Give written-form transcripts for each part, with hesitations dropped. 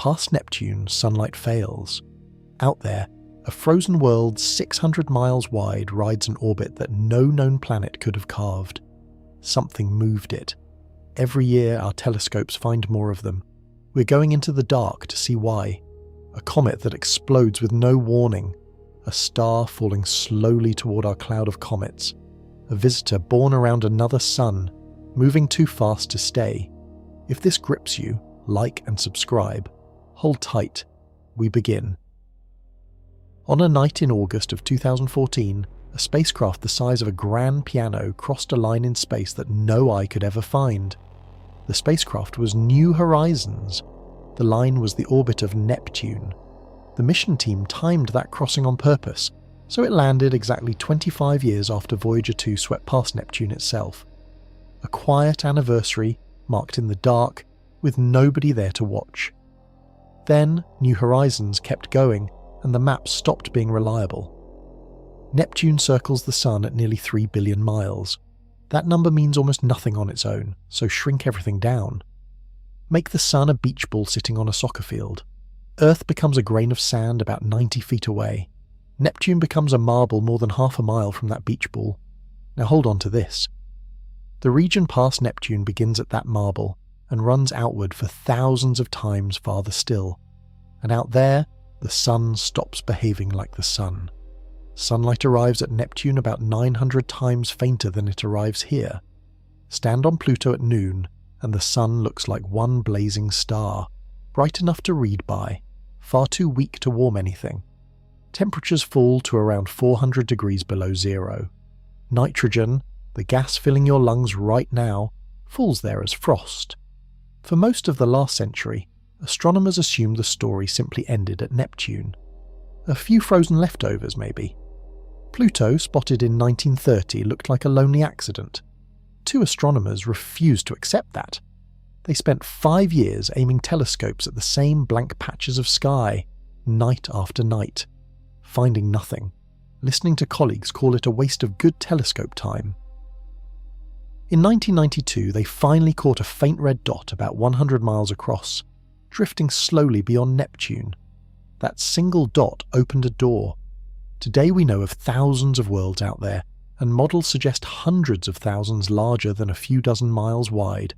Past Neptune, sunlight fails. Out there, a frozen world 600 miles wide rides an orbit that no known planet could have carved. Something moved it. Every year our telescopes find more of them. We're going into the dark to see why. A comet that explodes with no warning. A star falling slowly toward our cloud of comets. A visitor born around another sun, moving too fast to stay. If this grips you, like and subscribe. Hold tight. We begin. On a night in August of 2014, a spacecraft the size of a grand piano crossed a line in space that no eye could ever find. The spacecraft was New Horizons. The line was the orbit of Neptune. The mission team timed that crossing on purpose, so it landed exactly 25 years after Voyager 2 swept past Neptune itself. A quiet anniversary, marked in the dark, with nobody there to watch. Then, New Horizons kept going, and the maps stopped being reliable. Neptune circles the Sun at nearly 3 billion miles. That number means almost nothing on its own, so shrink everything down. Make the Sun a beach ball sitting on a soccer field. Earth becomes a grain of sand about 90 feet away. Neptune becomes a marble more than half a mile from that beach ball. Now hold on to this. The region past Neptune begins at that marble and runs outward for thousands of times farther still. And out there, the Sun stops behaving like the Sun. Sunlight arrives at Neptune about 900 times fainter than it arrives here. Stand on Pluto at noon, and the Sun looks like one blazing star, bright enough to read by, far too weak to warm anything. Temperatures fall to around 400 degrees below zero. Nitrogen, the gas filling your lungs right now, falls there as frost. For most of the last century, astronomers assumed the story simply ended at Neptune. A few frozen leftovers, maybe. Pluto, spotted in 1930, looked like a lonely accident. Two astronomers refused to accept that. They spent 5 years aiming telescopes at the same blank patches of sky, night after night, finding nothing, listening to colleagues call it a waste of good telescope time. In 1992, they finally caught a faint red dot about 100 miles across, drifting slowly beyond Neptune. That single dot opened a door. Today we know of thousands of worlds out there, and models suggest hundreds of thousands larger than a few dozen miles wide.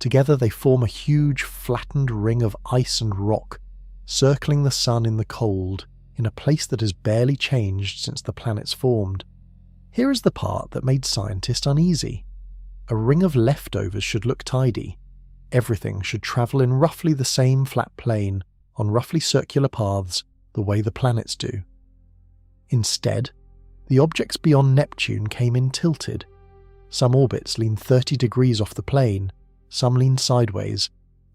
Together they form a huge, flattened ring of ice and rock, circling the Sun in the cold, in a place that has barely changed since the planets formed. Here is the part that made scientists uneasy. A ring of leftovers should look tidy. Everything should travel in roughly the same flat plane, on roughly circular paths, the way the planets do. Instead, the objects beyond Neptune came in tilted. Some orbits lean 30 degrees off the plane, some lean sideways,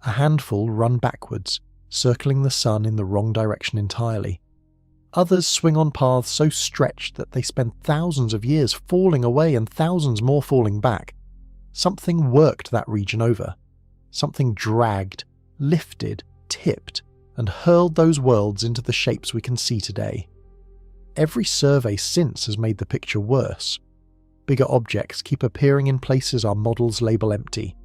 a handful run backwards, circling the Sun in the wrong direction entirely. Others swing on paths so stretched that they spend thousands of years falling away and thousands more falling back. Something worked that region over. Something dragged, lifted, tipped, and hurled those worlds into the shapes we can see today. Every survey since has made the picture worse. Bigger objects keep appearing in places our models label empty.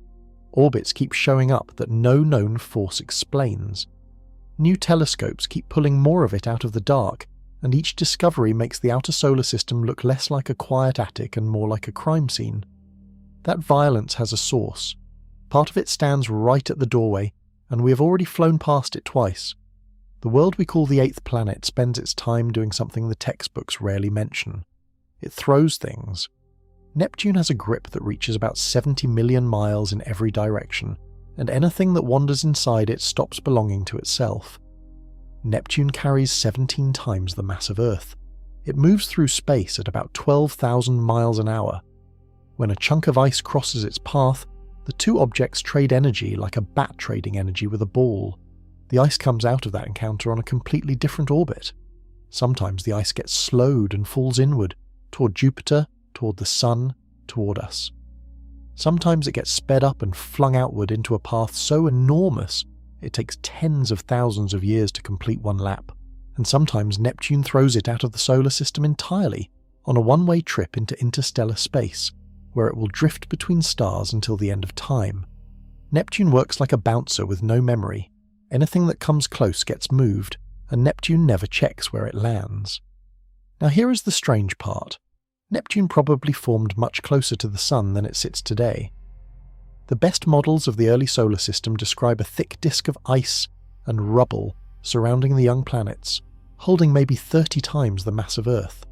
Orbits keep showing up that no known force explains. New telescopes keep pulling more of it out of the dark, and each discovery makes the outer solar system look less like a quiet attic and more like a crime scene. That violence has a source. Part of it stands right at the doorway, and we have already flown past it twice. The world we call the eighth planet spends its time doing something the textbooks rarely mention. It throws things. Neptune has a grip that reaches about 70 million miles in every direction, and anything that wanders inside it stops belonging to itself. Neptune carries 17 times the mass of Earth. It moves through space at about 12,000 miles an hour. When a chunk of ice crosses its path, the two objects trade energy like a bat trading energy with a ball. The ice comes out of that encounter on a completely different orbit. Sometimes the ice gets slowed and falls inward, toward Jupiter, toward the Sun, toward us. Sometimes it gets sped up and flung outward into a path so enormous it takes tens of thousands of years to complete one lap. And sometimes Neptune throws it out of the solar system entirely, on a one-way trip into interstellar space, where it will drift between stars until the end of time. Neptune works like a bouncer with no memory. Anything that comes close gets moved, and Neptune never checks where it lands. Now here is the strange part. Neptune probably formed much closer to the Sun than it sits today. The best models of the early solar system describe a thick disk of ice and rubble surrounding the young planets, holding maybe 30 times the mass of Earth.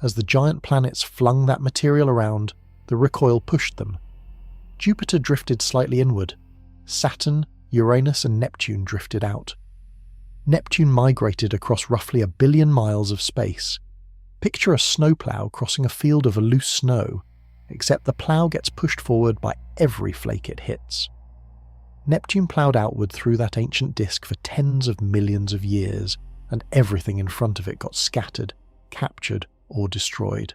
As the giant planets flung that material around, the recoil pushed them. Jupiter drifted slightly inward. Saturn, Uranus and Neptune drifted out. Neptune migrated across roughly 1 billion miles of space. Picture a snowplow crossing a field of loose snow, except the plow gets pushed forward by every flake it hits. Neptune ploughed outward through that ancient disk for tens of millions of years, and everything in front of it got scattered, captured, or destroyed.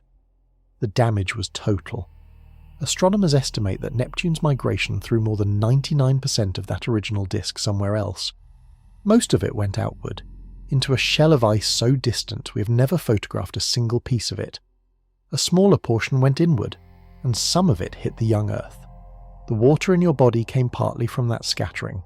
The damage was total. Astronomers estimate that Neptune's migration threw more than 99% of that original disk somewhere else. Most of it went outward, into a shell of ice so distant we have never photographed a single piece of it. A smaller portion went inward, and some of it hit the young Earth. The water in your body came partly from that scattering.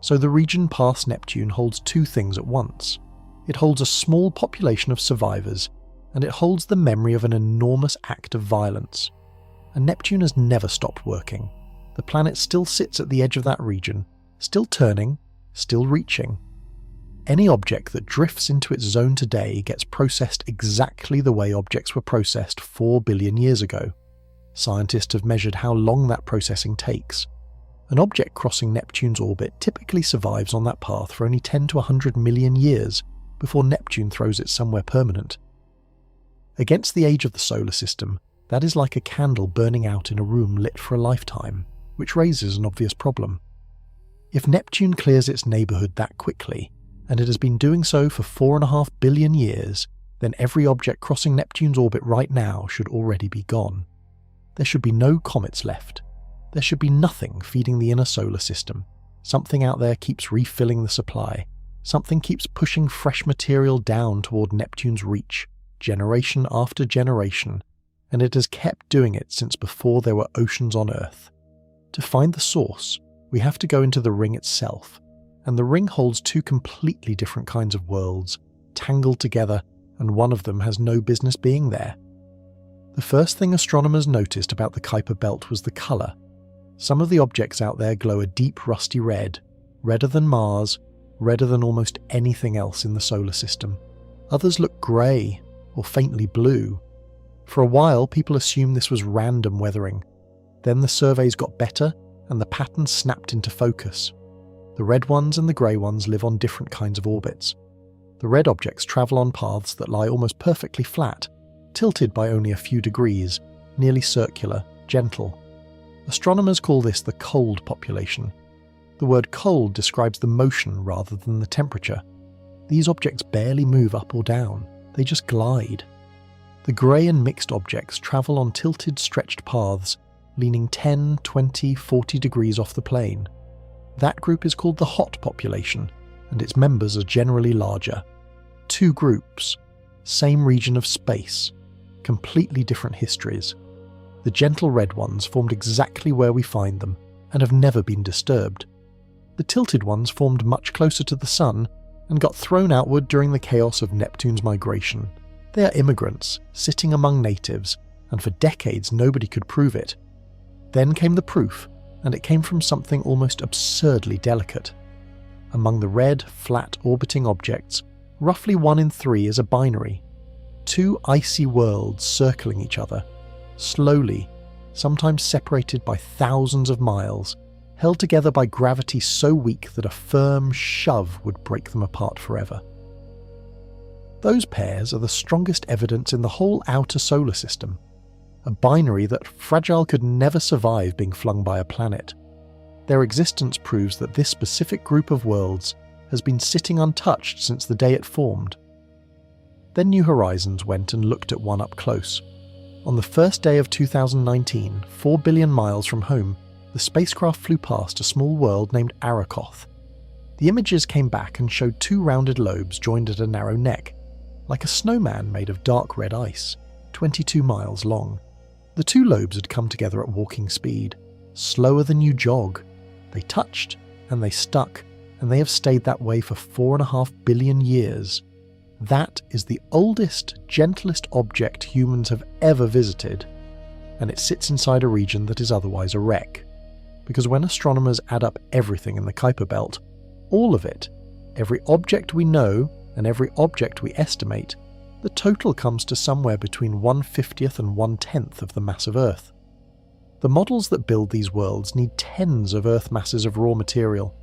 So the region past Neptune holds two things at once. It holds a small population of survivors, and it holds the memory of an enormous act of violence. And Neptune has never stopped working. The planet still sits at the edge of that region, still turning, still reaching. Any object that drifts into its zone today gets processed exactly the way objects were processed 4 billion years ago. Scientists have measured how long that processing takes. An object crossing Neptune's orbit typically survives on that path for only 10 to 100 million years before Neptune throws it somewhere permanent. Against the age of the solar system, that is like a candle burning out in a room lit for a lifetime, which raises an obvious problem. If Neptune clears its neighbourhood that quickly, and it has been doing so for 4.5 billion years, then every object crossing Neptune's orbit right now should already be gone. There should be no comets left. There should be nothing feeding the inner solar system. Something out there keeps refilling the supply. Something keeps pushing fresh material down toward Neptune's reach, generation after generation, and it has kept doing it since before there were oceans on Earth. To find the source, we have to go into the ring itself, and the ring holds two completely different kinds of worlds, tangled together, and one of them has no business being there. The first thing astronomers noticed about the Kuiper belt was the colour. Some of the objects out there glow a deep rusty red, redder than Mars, redder than almost anything else in the solar system. Others look grey, or faintly blue. For a while, people assumed this was random weathering. Then the surveys got better, and the patterns snapped into focus. The red ones and the grey ones live on different kinds of orbits. The red objects travel on paths that lie almost perfectly flat, tilted by only a few degrees, nearly circular, gentle. Astronomers call this the cold population. The word cold describes the motion rather than the temperature. These objects barely move up or down, they just glide. The grey and mixed objects travel on tilted, stretched paths, leaning 10, 20, 40 degrees off the plane. That group is called the hot population, and its members are generally larger. Two groups, same region of space, completely different histories. The gentle red ones formed exactly where we find them, and have never been disturbed. The tilted ones formed much closer to the Sun, and got thrown outward during the chaos of Neptune's migration. They are immigrants, sitting among natives, and for decades nobody could prove it. Then came the proof, and it came from something almost absurdly delicate. Among the red, flat orbiting objects, roughly 1 in 3 is a binary. Two icy worlds circling each other, slowly, sometimes separated by thousands of miles, held together by gravity so weak that a firm shove would break them apart forever. Those pairs are the strongest evidence in the whole outer solar system. A binary that fragile could never survive being flung by a planet. Their existence proves that this specific group of worlds has been sitting untouched since the day it formed. Then New Horizons went and looked at one up close. On the first day of 2019, 4 billion miles from home, the spacecraft flew past a small world named Arakoth. The images came back and showed 2 rounded lobes joined at a narrow neck, like a snowman made of dark red ice, 22 miles long. The 2 lobes had come together at walking speed, slower than you jog. They touched, and they stuck, and they have stayed that way for 4.5 billion years. That is the oldest, gentlest object humans have ever visited, and it sits inside a region that is otherwise a wreck. Because when astronomers add up everything in the Kuiper Belt, all of it, every object we know and every object we estimate, the total comes to somewhere between 1/50th and 1/10th of the mass of Earth. The models that build these worlds need tens of Earth masses of raw material.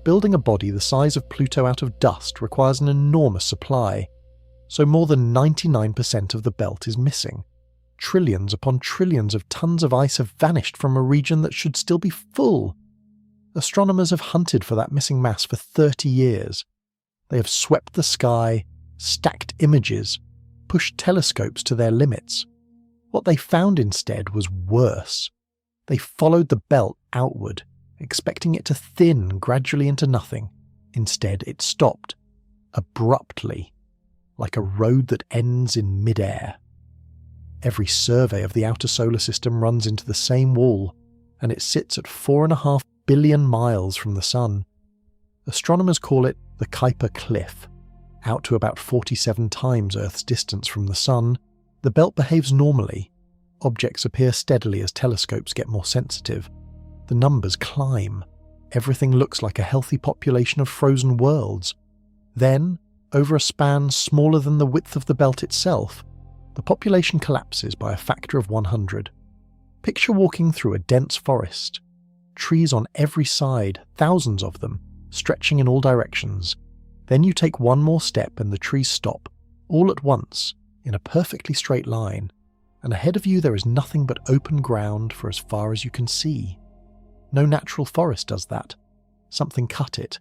Building a body the size of Pluto out of dust requires an enormous supply, so more than 99% of the belt is missing. Trillions upon trillions of tons of ice have vanished from a region that should still be full. Astronomers have hunted for that missing mass for 30 years. They have swept the sky, stacked images, pushed telescopes to their limits. What they found instead was worse. They followed the belt outward, expecting it to thin gradually into nothing. Instead, it stopped, abruptly, like a road that ends in mid-air. Every survey of the outer solar system runs into the same wall, and it sits at 4.5 billion miles from the Sun. Astronomers call it the Kuiper Cliff. Out to about 47 times Earth's distance from the Sun, the belt behaves normally. Objects appear steadily as telescopes get more sensitive. The numbers climb. Everything looks like a healthy population of frozen worlds. Then, over a span smaller than the width of the belt itself, the population collapses by a factor of 100. Picture walking through a dense forest. Trees on every side, thousands of them, stretching in all directions. Then you take one more step and the trees stop, all at once, in a perfectly straight line, and ahead of you there is nothing but open ground for as far as you can see. No natural forest does that. Something cut it.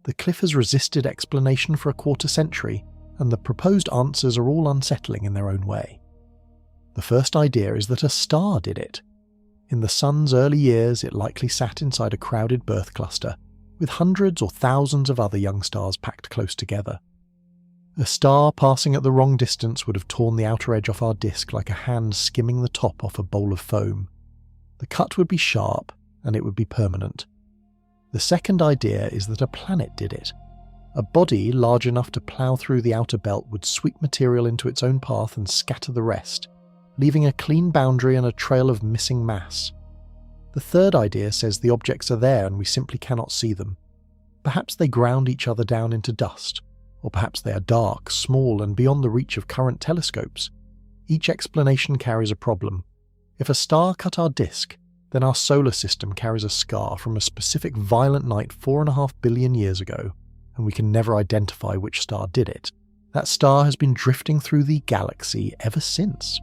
The cliff has resisted explanation for a quarter century, and the proposed answers are all unsettling in their own way. The first idea is that a star did it. In the Sun's early years, it likely sat inside a crowded birth cluster, with hundreds or thousands of other young stars packed close together. A star passing at the wrong distance would have torn the outer edge off our disk like a hand skimming the top off a bowl of foam. The cut would be sharp, and it would be permanent. The second idea is that a planet did it. A body large enough to plough through the outer belt would sweep material into its own path and scatter the rest, leaving a clean boundary and a trail of missing mass. The third idea says the objects are there and we simply cannot see them. Perhaps they ground each other down into dust, or perhaps they are dark, small, and beyond the reach of current telescopes. Each explanation carries a problem. If a star cut our disk, then our solar system carries a scar from a specific violent night 4.5 billion years ago, and we can never identify which star did it. That star has been drifting through the galaxy ever since.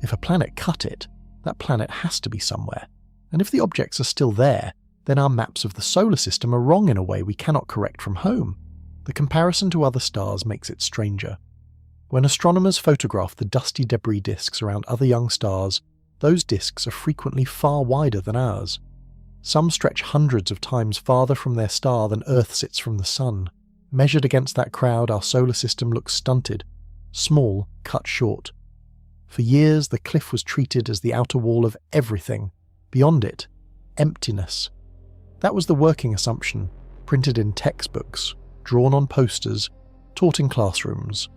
If a planet cut it, that planet has to be somewhere. And if the objects are still there, then our maps of the solar system are wrong in a way we cannot correct from home. The comparison to other stars makes it stranger. When astronomers photograph the dusty debris disks around other young stars, those disks are frequently far wider than ours. Some stretch hundreds of times farther from their star than Earth sits from the Sun. Measured against that crowd, our solar system looks stunted, small, cut short. For years, the cliff was treated as the outer wall of everything. Beyond it, emptiness. That was the working assumption, printed in textbooks, drawn on posters, taught in classrooms.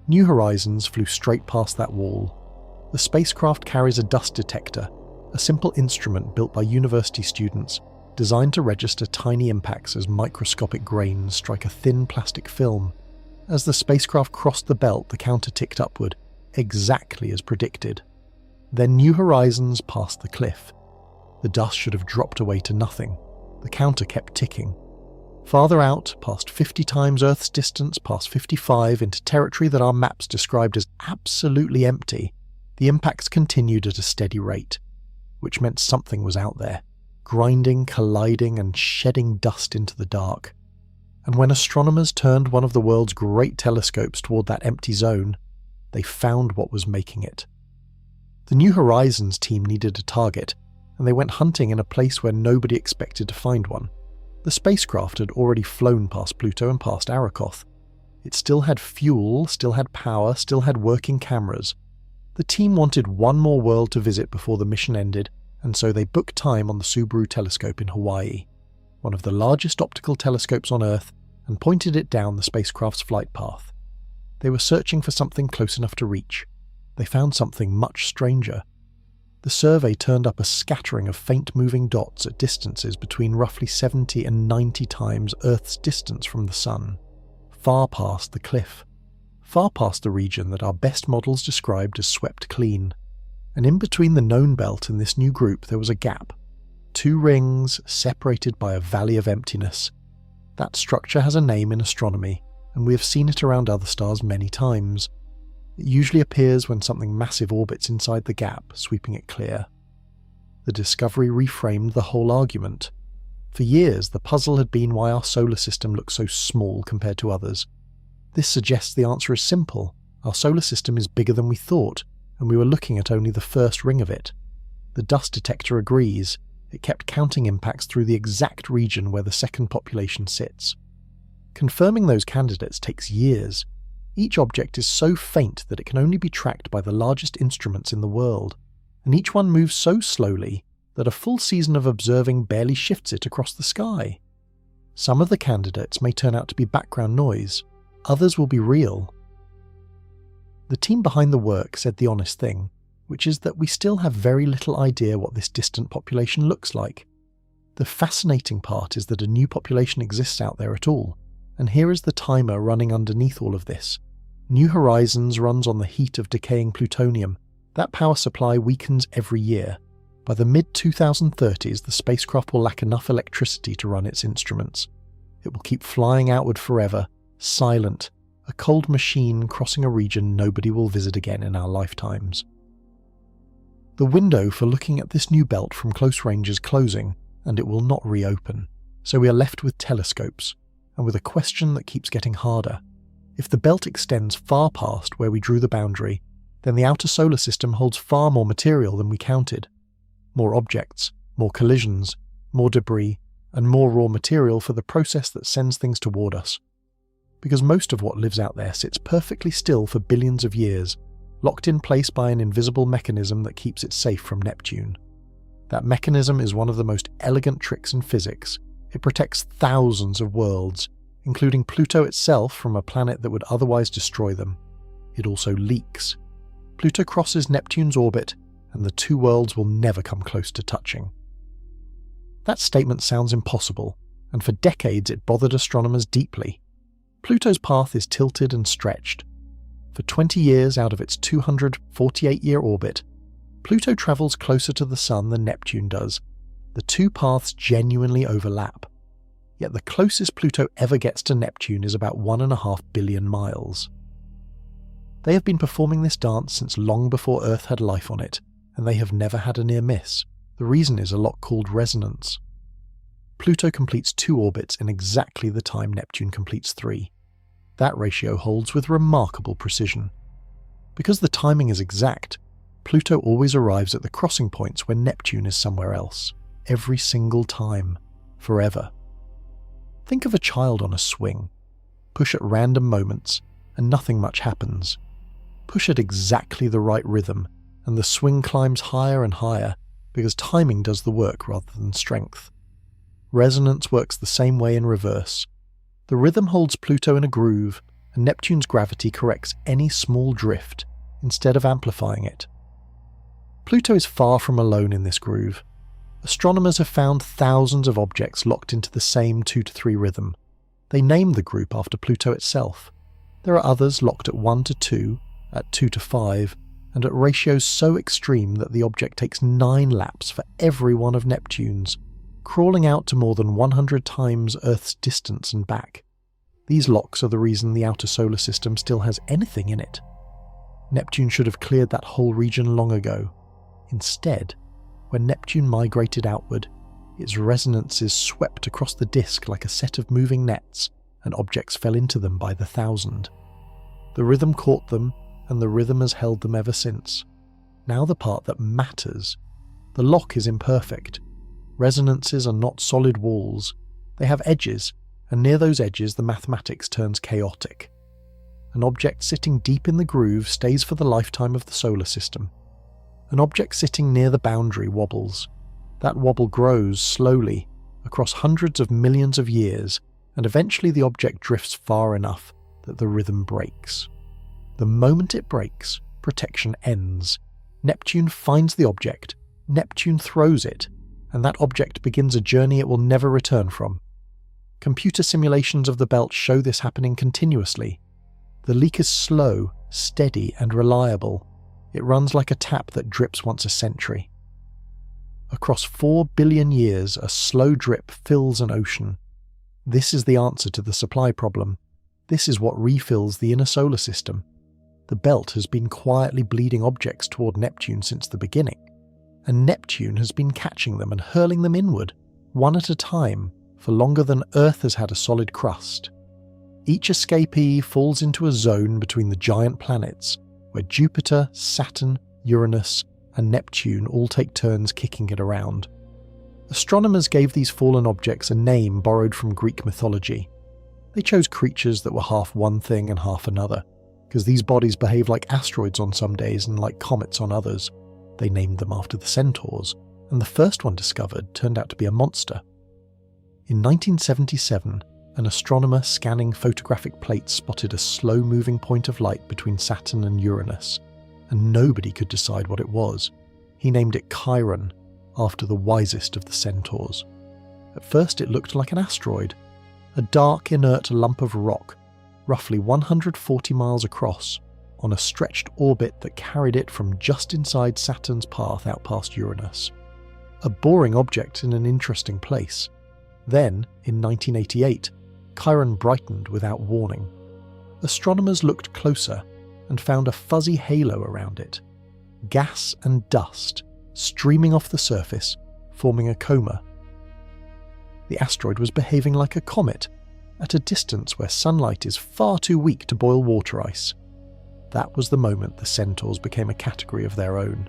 New Horizons flew straight past that wall. The spacecraft carries a dust detector, a simple instrument built by university students, designed to register tiny impacts as microscopic grains strike a thin plastic film. As the spacecraft crossed the belt, the counter ticked upward, exactly as predicted. Then New Horizons passed the cliff. The dust should have dropped away to nothing. The counter kept ticking. Farther out, past 50 times Earth's distance, past 55, into territory that our maps described as absolutely empty, the impacts continued at a steady rate, which meant something was out there, grinding, colliding, and shedding dust into the dark. And when astronomers turned one of the world's great telescopes toward that empty zone, they found what was making it. The New Horizons team needed a target, and they went hunting in a place where nobody expected to find one. The spacecraft had already flown past Pluto and past Arakoth. It still had fuel, still had power, still had working cameras. The team wanted one more world to visit before the mission ended, and so they booked time on the Subaru telescope in Hawaii. one of the largest optical telescopes on Earth, and pointed it down the spacecraft's flight path. They were searching for something close enough to reach. They found something much stranger. The survey turned up a scattering of faint moving dots at distances between roughly 70 and 90 times Earth's distance from the Sun, far past the cliff, far past the region that our best models described as swept clean. And in between the known belt and this new group there was a gap. 2 rings separated by a valley of emptiness. That structure has a name in astronomy, and we have seen it around other stars many times. It usually appears when something massive orbits inside the gap, sweeping it clear. The discovery reframed the whole argument. For years, the puzzle had been why our solar system looks so small compared to others. This suggests the answer is simple. Our solar system is bigger than we thought, and we were looking at only the first ring of it. The dust detector agrees. It kept counting impacts through the exact region where the second population sits. Confirming those candidates takes years. Each object is so faint that it can only be tracked by the largest instruments in the world, and each one moves so slowly that a full season of observing barely shifts it across the sky. Some of the candidates may turn out to be background noise, others will be real. The team behind the work said the honest thing, which is that we still have very little idea what this distant population looks like. The fascinating part is that a new population exists out there at all, and here is the timer running underneath all of this. New Horizons runs on the heat of decaying plutonium. That power supply weakens every year. By the mid-2030s, the spacecraft will lack enough electricity to run its instruments. It will keep flying outward forever, silent, a cold machine crossing a region nobody will visit again in our lifetimes. The window for looking at this new belt from close range is closing, and it will not reopen, so we are left with telescopes, and with a question that keeps getting harder. If the belt extends far past where we drew the boundary, then the outer solar system holds far more material than we counted. More objects, more collisions, more debris, and more raw material for the process that sends things toward us. Because most of what lives out there sits perfectly still for billions of years, locked in place by an invisible mechanism that keeps it safe from Neptune. That mechanism is one of the most elegant tricks in physics. It protects thousands of worlds, including Pluto itself from a planet that would otherwise destroy them. It also leaks. Pluto crosses Neptune's orbit, and the 2 worlds will never come close to touching. That statement sounds impossible, and for decades it bothered astronomers deeply. Pluto's path is tilted and stretched. For 20 years out of its 248-year orbit, Pluto travels closer to the Sun than Neptune does. The 2 paths genuinely overlap. Yet the closest Pluto ever gets to Neptune is about 1.5 billion miles. They have been performing this dance since long before Earth had life on it, and they have never had a near miss. The reason is a lock called resonance. Pluto completes 2 orbits in exactly the time Neptune completes 3. That ratio holds with remarkable precision. Because the timing is exact, Pluto always arrives at the crossing points when Neptune is somewhere else, every single time, forever. Think of a child on a swing. Push at random moments, and nothing much happens. Push at exactly the right rhythm, and the swing climbs higher and higher, because timing does the work rather than strength. Resonance works the same way in reverse. The rhythm holds Pluto in a groove, and Neptune's gravity corrects any small drift, instead of amplifying it. Pluto is far from alone in this groove. Astronomers have found thousands of objects locked into the same 2 to 3 rhythm. They named the group after Pluto itself. There are others locked at 1 to 2, at 2 to 5, and at ratios so extreme that the object takes 9 laps for every one of Neptune's, crawling out to more than 100 times Earth's distance and back. These locks are the reason the outer solar system still has anything in it. Neptune should have cleared that whole region long ago. Instead, when Neptune migrated outward, its resonances swept across the disk like a set of moving nets, and objects fell into them by the thousand. The rhythm caught them, and the rhythm has held them ever since. Now the part that matters. The lock is imperfect. Resonances are not solid walls. They have edges, and near those edges the mathematics turns chaotic. An object sitting deep in the groove stays for the lifetime of the solar system. An object sitting near the boundary wobbles. That wobble grows slowly, across hundreds of millions of years, and eventually the object drifts far enough that the rhythm breaks. The moment it breaks, protection ends. Neptune finds the object, Neptune throws it, and that object begins a journey it will never return from. Computer simulations of the belt show this happening continuously. The leak is slow, steady, and reliable. It runs like a tap that drips once a century. Across 4 billion years, a slow drip fills an ocean. This is the answer to the supply problem. This is what refills the inner solar system. The belt has been quietly bleeding objects toward Neptune since the beginning, and Neptune has been catching them and hurling them inward, one at a time, for longer than Earth has had a solid crust. Each escapee falls into a zone between the giant planets, where Jupiter, Saturn, Uranus, and Neptune all take turns kicking it around. Astronomers gave these fallen objects a name borrowed from Greek mythology. They chose creatures that were half one thing and half another, because these bodies behave like asteroids on some days and like comets on others. They named them after the centaurs, and the first one discovered turned out to be a monster. In 1977, an astronomer scanning photographic plates spotted a slow-moving point of light between Saturn and Uranus, and nobody could decide what it was. He named it Chiron, after the wisest of the centaurs. At first it looked like an asteroid, a dark, inert lump of rock, roughly 140 miles across, on a stretched orbit that carried it from just inside Saturn's path out past Uranus. A boring object in an interesting place. Then, in 1988, Chiron brightened without warning. Astronomers looked closer and found a fuzzy halo around it. Gas and dust streaming off the surface, forming a coma. The asteroid was behaving like a comet, at a distance where sunlight is far too weak to boil water ice. That was the moment the centaurs became a category of their own.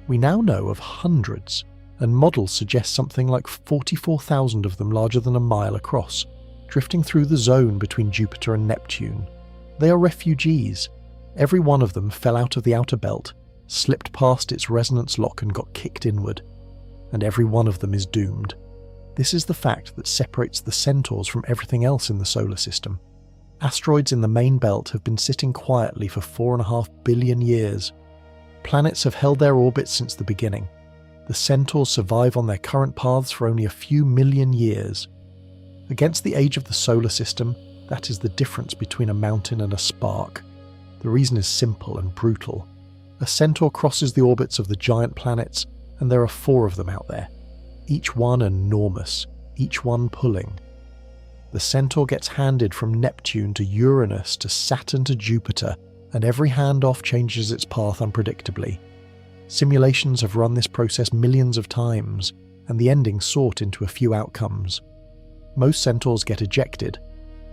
We now know of hundreds, and models suggest something like 44,000 of them larger than a mile across, drifting through the zone between Jupiter and Neptune. They are refugees. Every one of them fell out of the outer belt, slipped past its resonance lock and got kicked inward. And every one of them is doomed. This is the fact that separates the centaurs from everything else in the solar system. Asteroids in the main belt have been sitting quietly for 4.5 billion years. Planets have held their orbits since the beginning. The centaurs survive on their current paths for only a few million years. Against the age of the solar system, that is the difference between a mountain and a spark. The reason is simple and brutal. A centaur crosses the orbits of the giant planets, and there are 4 of them out there. Each one enormous, each one pulling. The centaur gets handed from Neptune to Uranus to Saturn to Jupiter, and every handoff changes its path unpredictably. Simulations have run this process millions of times, and the ending sort into a few outcomes. Most centaurs get ejected.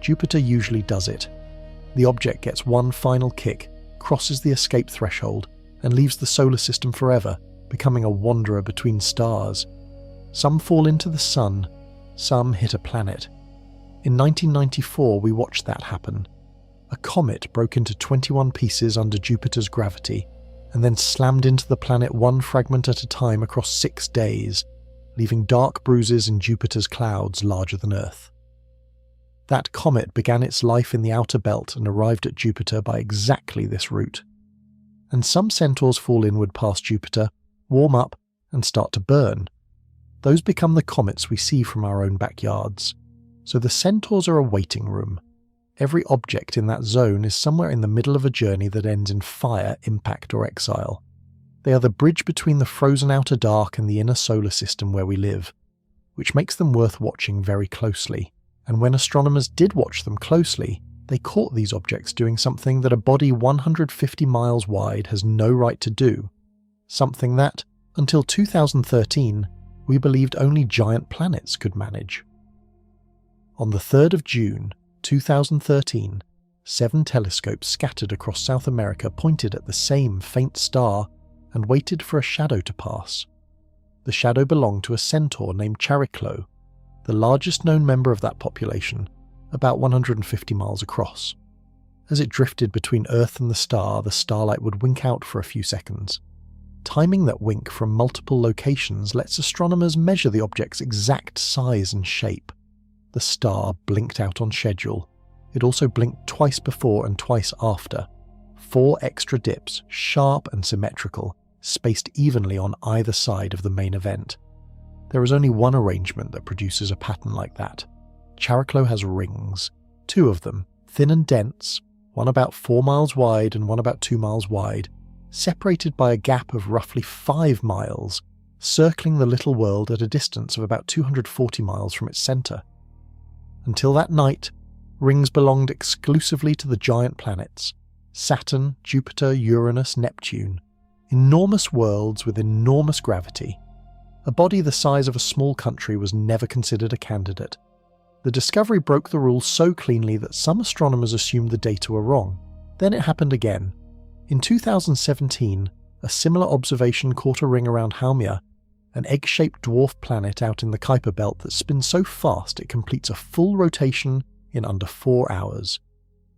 Jupiter usually does it. The object gets one final kick, crosses the escape threshold, and leaves the solar system forever, becoming a wanderer between stars. Some fall into the sun, some hit a planet. In 1994, we watched that happen. A comet broke into 21 pieces under Jupiter's gravity, and then slammed into the planet one fragment at a time across 6 days, leaving dark bruises in Jupiter's clouds larger than Earth. That comet began its life in the outer belt and arrived at Jupiter by exactly this route. And some centaurs fall inward past Jupiter, warm up, and start to burn. Those become the comets we see from our own backyards. So the centaurs are a waiting room. Every object in that zone is somewhere in the middle of a journey that ends in fire, impact, or exile. They are the bridge between the frozen outer dark and the inner solar system where we live, which makes them worth watching very closely. And when astronomers did watch them closely, they caught these objects doing something that a body 150 miles wide has no right to do. Something that, until 2013, we believed only giant planets could manage. On the 3rd of June, 2013, 7 telescopes scattered across South America pointed at the same faint star and waited for a shadow to pass. The shadow belonged to a centaur named Chariklo, the largest known member of that population, about 150 miles across. As it drifted between Earth and the starlight would wink out for a few seconds. Timing that wink from multiple locations lets astronomers measure the object's exact size and shape. The star blinked out on schedule. It also blinked twice before and twice after. 4 extra dips, sharp and symmetrical, spaced evenly on either side of the main event. There is only one arrangement that produces a pattern like that. Chariklo has rings, 2 of them, thin and dense, one about 4 miles wide and one about 2 miles wide, separated by a gap of roughly 5 miles, circling the little world at a distance of about 240 miles from its centre. Until that night, rings belonged exclusively to the giant planets, Saturn, Jupiter, Uranus, Neptune, enormous worlds with enormous gravity. A body the size of a small country was never considered a candidate. The discovery broke the rules so cleanly that some astronomers assumed the data were wrong. Then it happened again. In 2017, a similar observation caught a ring around Haumea, an egg-shaped dwarf planet out in the Kuiper belt that spins so fast it completes a full rotation in under 4 hours.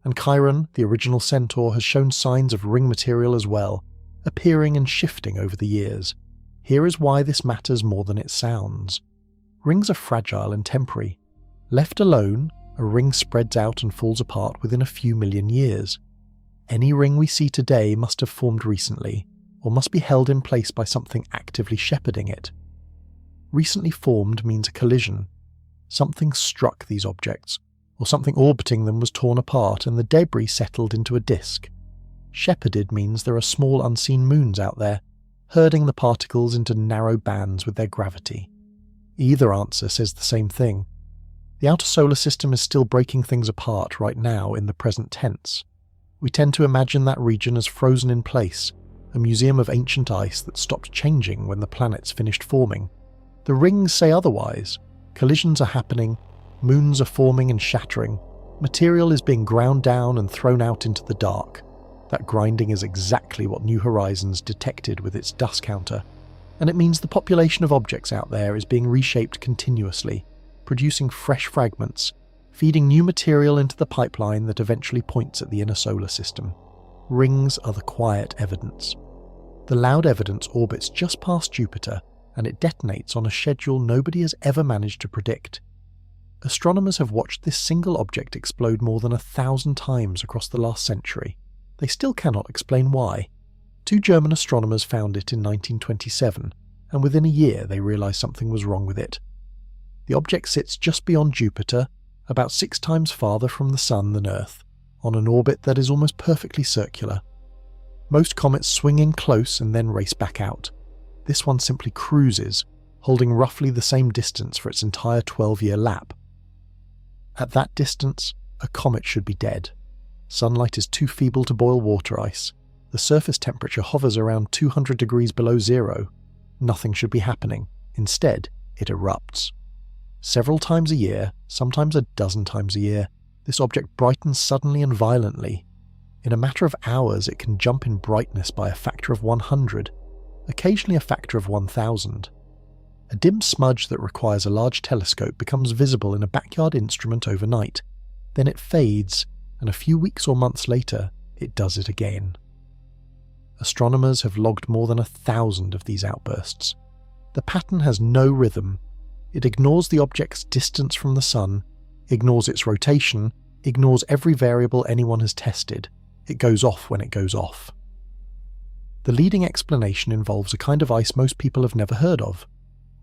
And Chiron, the original Centaur, has shown signs of ring material as well, appearing and shifting over the years. Here is why this matters more than it sounds. Rings are fragile and temporary. Left alone, a ring spreads out and falls apart within a few million years. Any ring we see today must have formed recently, or must be held in place by something actively shepherding it. Recently formed means a collision. Something struck these objects, or something orbiting them was torn apart and the debris settled into a disk. Shepherded means there are small unseen moons out there, herding the particles into narrow bands with their gravity. Either answer says the same thing. The outer solar system is still breaking things apart right now in the present tense. We tend to imagine that region as frozen in place, a museum of ancient ice that stopped changing when the planets finished forming. The rings say otherwise. Collisions are happening, moons are forming and shattering, material is being ground down and thrown out into the dark. That grinding is exactly what New Horizons detected with its dust counter, and it means the population of objects out there is being reshaped continuously, producing fresh fragments, feeding new material into the pipeline that eventually points at the inner solar system. Rings are the quiet evidence. The loud evidence orbits just past Jupiter, and it detonates on a schedule nobody has ever managed to predict. Astronomers have watched this single object explode more than 1,000 times across the last century. They still cannot explain why. 2 German astronomers found it in 1927, and within a year they realised something was wrong with it. The object sits just beyond Jupiter, about 6 times farther from the Sun than Earth, on an orbit that is almost perfectly circular. Most comets swing in close and then race back out. This one simply cruises, holding roughly the same distance for its entire 12-year lap. At that distance, a comet should be dead. Sunlight is too feeble to boil water ice. The surface temperature hovers around 200 degrees below zero. Nothing should be happening. Instead, it erupts. Several times a year, sometimes a dozen times a year, this object brightens suddenly and violently. In a matter of hours, it can jump in brightness by a factor of 100, occasionally a factor of 1,000. A dim smudge that requires a large telescope becomes visible in a backyard instrument overnight. Then it fades, and a few weeks or months later, it does it again. Astronomers have logged more than 1,000 of these outbursts. The pattern has no rhythm. It ignores the object's distance from the Sun, ignores its rotation, ignores every variable anyone has tested. It goes off when it goes off. The leading explanation involves a kind of ice most people have never heard of.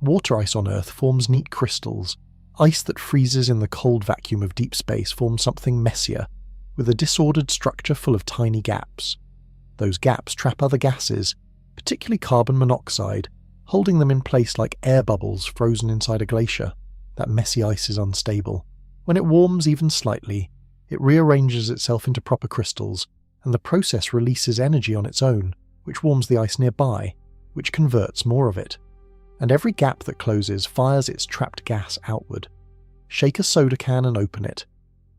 Water ice on Earth forms neat crystals. Ice that freezes in the cold vacuum of deep space forms something messier, with a disordered structure full of tiny gaps. Those gaps trap other gases, particularly carbon monoxide, holding them in place like air bubbles frozen inside a glacier. That messy ice is unstable. When it warms even slightly, it rearranges itself into proper crystals, and the process releases energy on its own, which warms the ice nearby, which converts more of it. And every gap that closes fires its trapped gas outward. Shake a soda can and open it.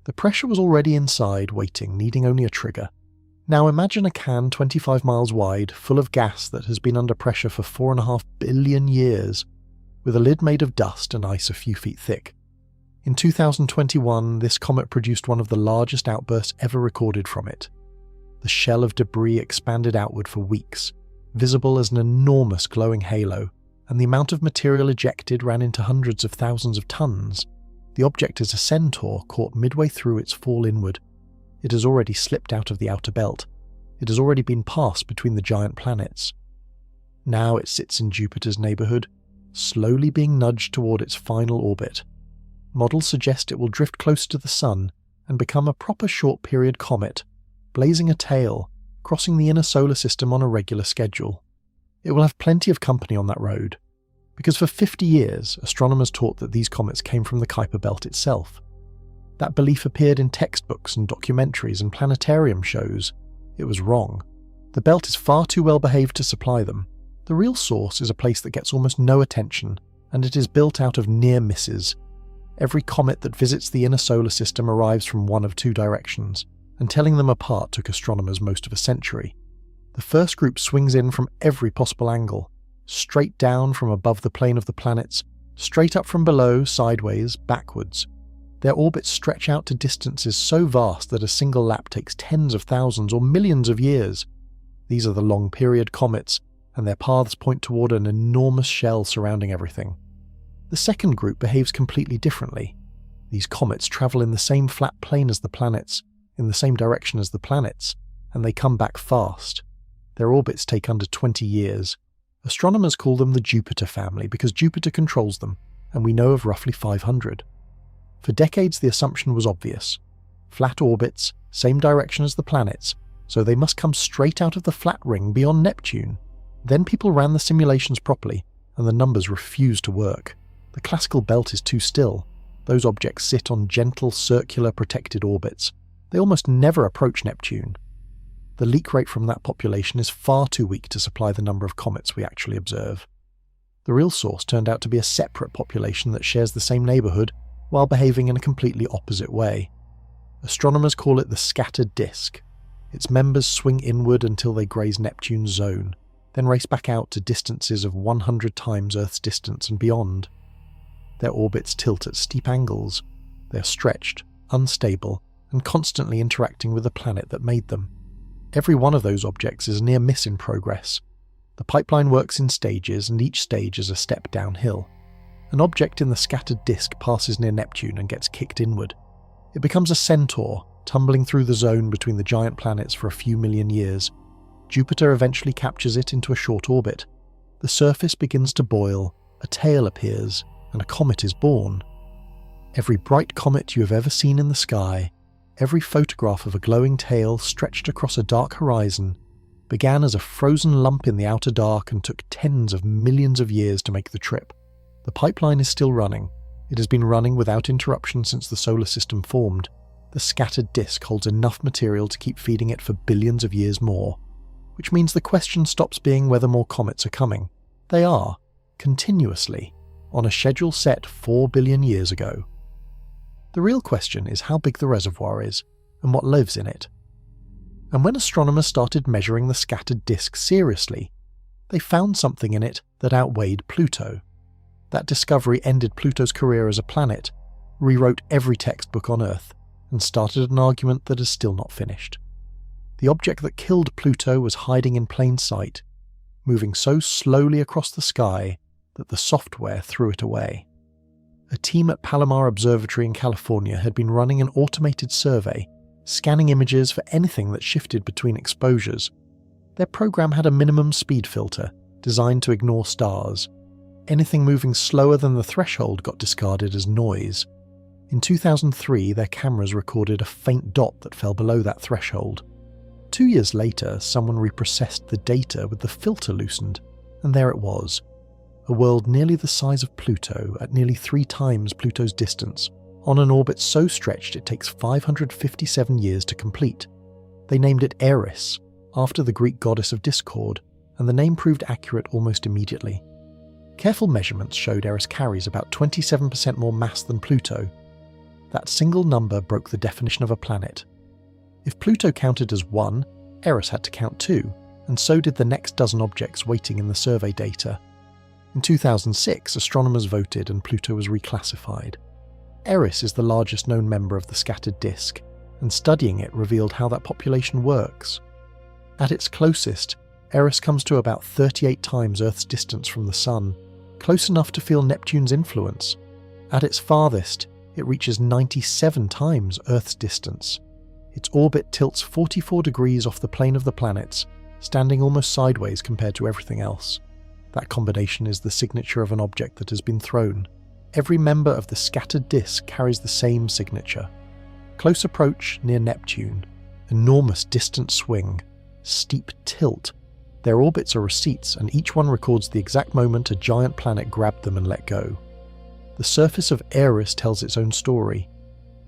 The pressure was already inside, waiting, needing only a trigger. Now imagine a can 25 miles wide, full of gas that has been under pressure for 4.5 billion years, with a lid made of dust and ice a few feet thick. In 2021, this comet produced one of the largest outbursts ever recorded from it. The shell of debris expanded outward for weeks, visible as an enormous glowing halo, and the amount of material ejected ran into hundreds of thousands of tons. The object is a centaur caught midway through its fall inward. It has already slipped out of the outer belt. It has already been passed between the giant planets. Now it sits in Jupiter's neighbourhood, slowly being nudged toward its final orbit. Models suggest it will drift closer to the Sun and become a proper short-period comet, blazing a tail, crossing the inner solar system on a regular schedule. It will have plenty of company on that road, because for 50 years astronomers taught that these comets came from the Kuiper belt itself. That belief appeared in textbooks and documentaries and planetarium shows. It was wrong. The belt is far too well behaved to supply them. The real source is a place that gets almost no attention, and it is built out of near misses. Every comet that visits the inner solar system arrives from one of two directions, and telling them apart took astronomers most of a century. The first group swings in from every possible angle, straight down from above the plane of the planets, straight up from below, sideways, backwards. Their orbits stretch out to distances so vast that a single lap takes tens of thousands or millions of years. These are the long-period comets, and their paths point toward an enormous shell surrounding everything. The second group behaves completely differently. These comets travel in the same flat plane as the planets, in the same direction as the planets, and they come back fast. Their orbits take under 20 years. Astronomers call them the Jupiter family because Jupiter controls them, and we know of roughly 500. For decades the assumption was obvious. Flat orbits, same direction as the planets, so they must come straight out of the flat ring beyond Neptune. Then people ran the simulations properly, and the numbers refused to work. The classical belt is too still. Those objects sit on gentle, circular, protected orbits. They almost never approach Neptune. The leak rate from that population is far too weak to supply the number of comets we actually observe. The real source turned out to be a separate population that shares the same neighbourhood while behaving in a completely opposite way. Astronomers call it the scattered disk. Its members swing inward until they graze Neptune's zone, then race back out to distances of 100 times Earth's distance and beyond. Their orbits tilt at steep angles. They are stretched, unstable, and constantly interacting with the planet that made them. Every one of those objects is a near miss in progress. The pipeline works in stages, and each stage is a step downhill. An object in the scattered disk passes near Neptune and gets kicked inward. It becomes a centaur, tumbling through the zone between the giant planets for a few million years. Jupiter eventually captures it into a short orbit. The surface begins to boil, a tail appears, and a comet is born. Every bright comet you have ever seen in the sky, every photograph of a glowing tail stretched across a dark horizon, began as a frozen lump in the outer dark and took tens of millions of years to make the trip. The pipeline is still running. It has been running without interruption since the solar system formed. The scattered disk holds enough material to keep feeding it for billions of years more, which means the question stops being whether more comets are coming. They are, continuously, on a schedule set 4 billion years ago. The real question is how big the reservoir is, and what lives in it. And when astronomers started measuring the scattered disk seriously, they found something in it that outweighed Pluto. That discovery ended Pluto's career as a planet, rewrote every textbook on Earth, and started an argument that is still not finished. The object that killed Pluto was hiding in plain sight, moving so slowly across the sky that the software threw it away. A team at Palomar Observatory in California had been running an automated survey, scanning images for anything that shifted between exposures. Their program had a minimum speed filter, designed to ignore stars. Anything moving slower than the threshold got discarded as noise. In 2003, their cameras recorded a faint dot that fell below that threshold. 2 years later, someone reprocessed the data with the filter loosened, and there it was. A world nearly the size of Pluto at nearly 3 times Pluto's distance, on an orbit so stretched it takes 557 years to complete. They named it Eris, after the Greek goddess of discord, and the name proved accurate almost immediately. Careful measurements showed Eris carries about 27% more mass than Pluto. That single number broke the definition of a planet. If Pluto counted as 1, Eris had to count 2, and so did the next dozen objects waiting in the survey data. In 2006, astronomers voted and Pluto was reclassified. Eris is the largest known member of the scattered disk, and studying it revealed how that population works. At its closest, Eris comes to about 38 times Earth's distance from the Sun, close enough to feel Neptune's influence. At its farthest, it reaches 97 times Earth's distance. Its orbit tilts 44 degrees off the plane of the planets, standing almost sideways compared to everything else. That combination is the signature of an object that has been thrown. Every member of the scattered disk carries the same signature. Close approach near Neptune, enormous distant swing, steep tilt. Their orbits are receipts, and each one records the exact moment a giant planet grabbed them and let go. The surface of Eris tells its own story.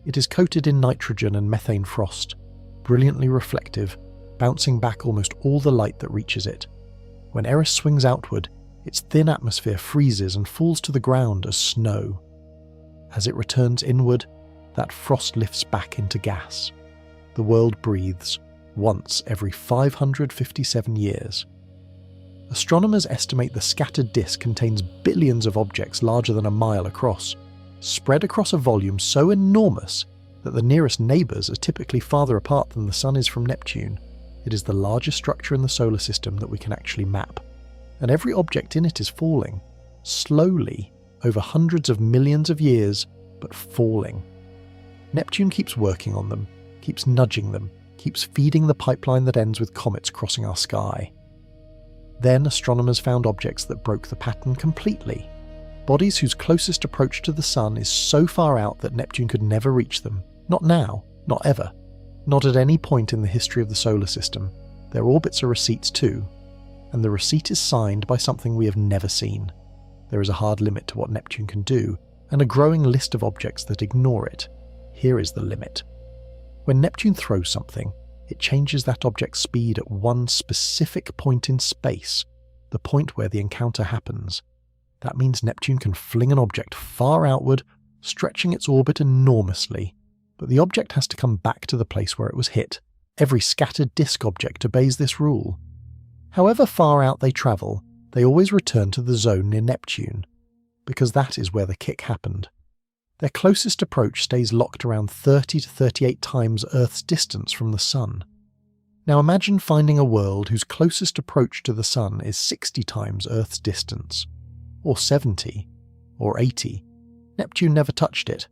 It is coated in nitrogen and methane frost, brilliantly reflective, bouncing back almost all the light that reaches it. When Eris swings outward, its thin atmosphere freezes and falls to the ground as snow. As it returns inward, that frost lifts back into gas. The world breathes, once every 557 years. Astronomers estimate the scattered disk contains billions of objects larger than a mile across, spread across a volume so enormous that the nearest neighbours are typically farther apart than the Sun is from Neptune. It is the largest structure in the solar system that we can actually map, and every object in it is falling, slowly, over hundreds of millions of years, but falling. Neptune keeps working on them, keeps nudging them, keeps feeding the pipeline that ends with comets crossing our sky. Then astronomers found objects that broke the pattern completely. Bodies whose closest approach to the Sun is so far out that Neptune could never reach them. Not now, not ever. Not at any point in the history of the solar system. Their orbits are receipts too, and the receipt is signed by something we have never seen. There is a hard limit to what Neptune can do, and a growing list of objects that ignore it. Here is the limit. When Neptune throws something, it changes that object's speed at one specific point in space, the point where the encounter happens. That means Neptune can fling an object far outward, stretching its orbit enormously, but the object has to come back to the place where it was hit. Every scattered disk object obeys this rule. However far out they travel, they always return to the zone near Neptune, because that is where the kick happened. Their closest approach stays locked around 30 to 38 times Earth's distance from the Sun. Now imagine finding a world whose closest approach to the Sun is 60 times Earth's distance, or 70, or 80. Neptune never touched it.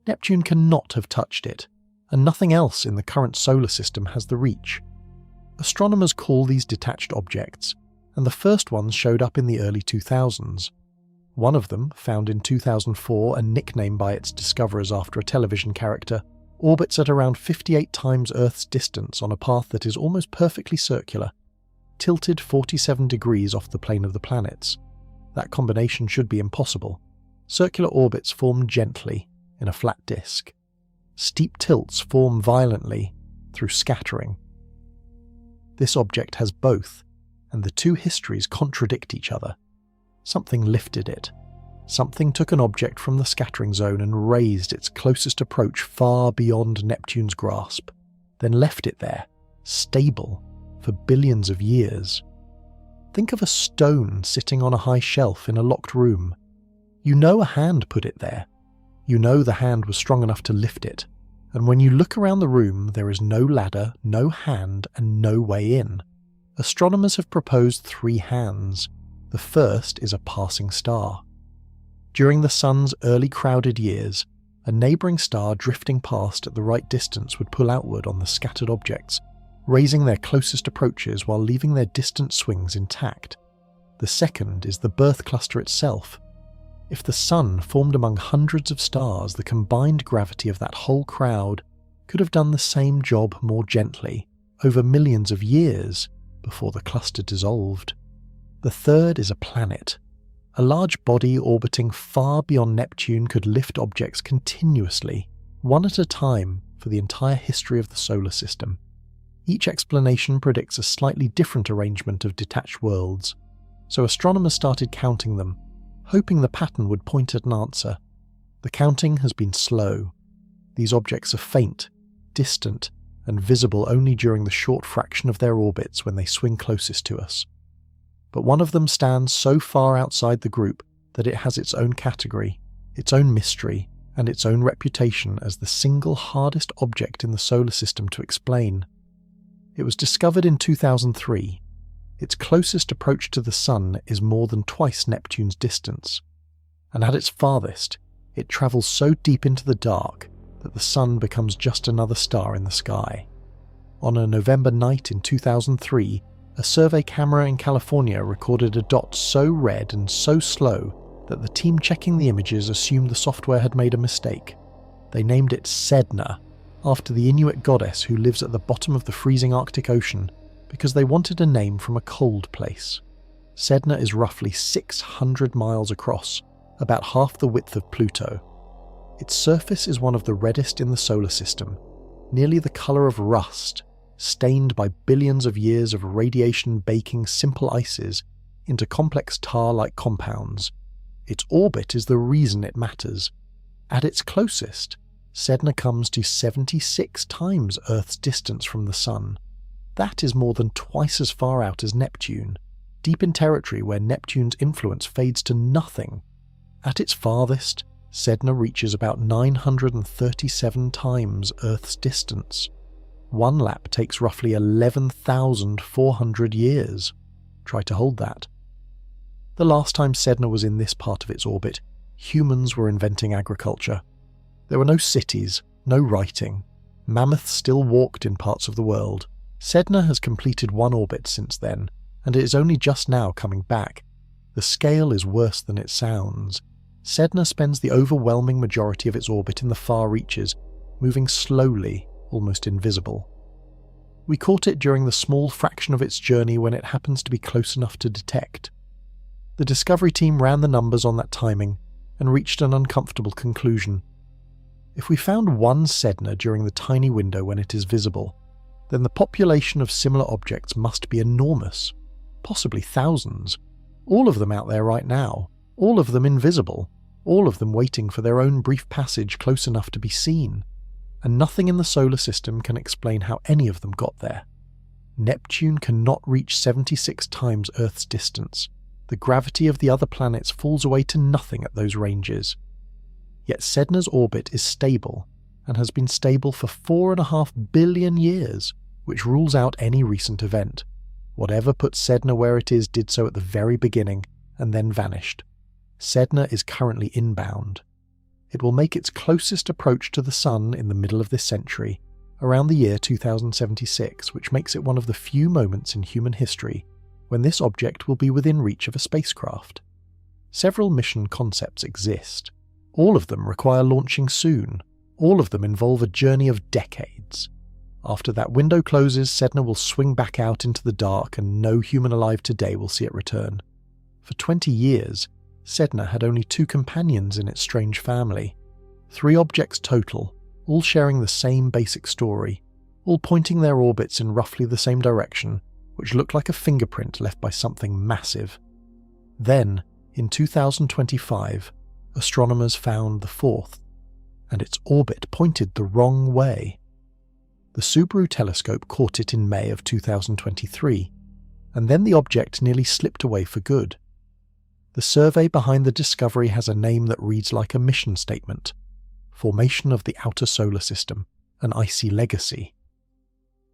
Neptune cannot have touched it, and nothing else in the current solar system has the reach. Astronomers call these detached objects, and the first ones showed up in the early 2000s. One of them, found in 2004 and nicknamed by its discoverers after a television character, orbits at around 58 times Earth's distance on a path that is almost perfectly circular, tilted 47 degrees off the plane of the planets. That combination should be impossible. Circular orbits form gently in a flat disk. Steep tilts form violently through scattering. This object has both, and the two histories contradict each other. Something lifted it. Something took an object from the scattering zone and raised its closest approach far beyond Neptune's grasp, then left it there, stable, for billions of years. Think of a stone sitting on a high shelf in a locked room. You know a hand put it there. You know the hand was strong enough to lift it. And when you look around the room, there is no ladder, no hand, and no way in. Astronomers have proposed 3 hands. The first is a passing star. During the Sun's early crowded years, a neighbouring star drifting past at the right distance would pull outward on the scattered objects, raising their closest approaches while leaving their distant swings intact. The second is the birth cluster itself. If the Sun formed among hundreds of stars, the combined gravity of that whole crowd could have done the same job more gently, over millions of years, before the cluster dissolved. The third is a planet. A large body orbiting far beyond Neptune could lift objects continuously, one at a time, for the entire history of the solar system. Each explanation predicts a slightly different arrangement of detached worlds, so astronomers started counting them, hoping the pattern would point at an answer. The counting has been slow. These objects are faint, distant, and visible only during the short fraction of their orbits when they swing closest to us. But one of them stands so far outside the group that it has its own category, its own mystery, and its own reputation as the single hardest object in the solar system to explain. It was discovered in 2003. Its closest approach to the Sun is more than twice Neptune's distance, and at its farthest, it travels so deep into the dark that the Sun becomes just another star in the sky. On a November night in 2003, a survey camera in California recorded a dot so red and so slow that the team checking the images assumed the software had made a mistake. They named it Sedna, after the Inuit goddess who lives at the bottom of the freezing Arctic Ocean, because they wanted a name from a cold place. Sedna is roughly 600 miles across, about half the width of Pluto. Its surface is one of the reddest in the solar system, nearly the colour of rust, stained by billions of years of radiation baking simple ices into complex tar-like compounds. Its orbit is the reason it matters. At its closest, Sedna comes to 76 times Earth's distance from the Sun. That is more than twice as far out as Neptune, deep in territory where Neptune's influence fades to nothing. At its farthest, Sedna reaches about 937 times Earth's distance. One lap takes roughly 11,400 years. Try to hold that. The last time Sedna was in this part of its orbit, humans were inventing agriculture. There were no cities, no writing. Mammoths still walked in parts of the world. Sedna has completed one orbit since then, and it is only just now coming back. The scale is worse than it sounds. Sedna spends the overwhelming majority of its orbit in the far reaches, moving slowly, almost invisible. We caught it during the small fraction of its journey when it happens to be close enough to detect. The Discovery team ran the numbers on that timing and reached an uncomfortable conclusion. If we found one Sedna during the tiny window when it is visible, then the population of similar objects must be enormous, possibly thousands, all of them out there right now, all of them invisible, all of them waiting for their own brief passage close enough to be seen. And nothing in the solar system can explain how any of them got there. Neptune cannot reach 76 times Earth's distance. The gravity of the other planets falls away to nothing at those ranges. Yet Sedna's orbit is stable, and has been stable for 4.5 billion years, which rules out any recent event. Whatever put Sedna where it is did so at the very beginning, and then vanished. Sedna is currently inbound. It will make its closest approach to the Sun in the middle of this century, around the year 2076, which makes it one of the few moments in human history when this object will be within reach of a spacecraft. Several mission concepts exist. All of them require launching soon. All of them involve a journey of decades. After that window closes, Sedna will swing back out into the dark and no human alive today will see it return. For 20 years, Sedna had only 2 companions in its strange family. 3 objects total, all sharing the same basic story, all pointing their orbits in roughly the same direction, which looked like a fingerprint left by something massive. Then, in 2025, astronomers found the 4th, and its orbit pointed the wrong way. The Subaru telescope caught it in May of 2023, and then the object nearly slipped away for good. The survey behind the discovery has a name that reads like a mission statement: Formation of the Outer Solar System, an Icy Legacy.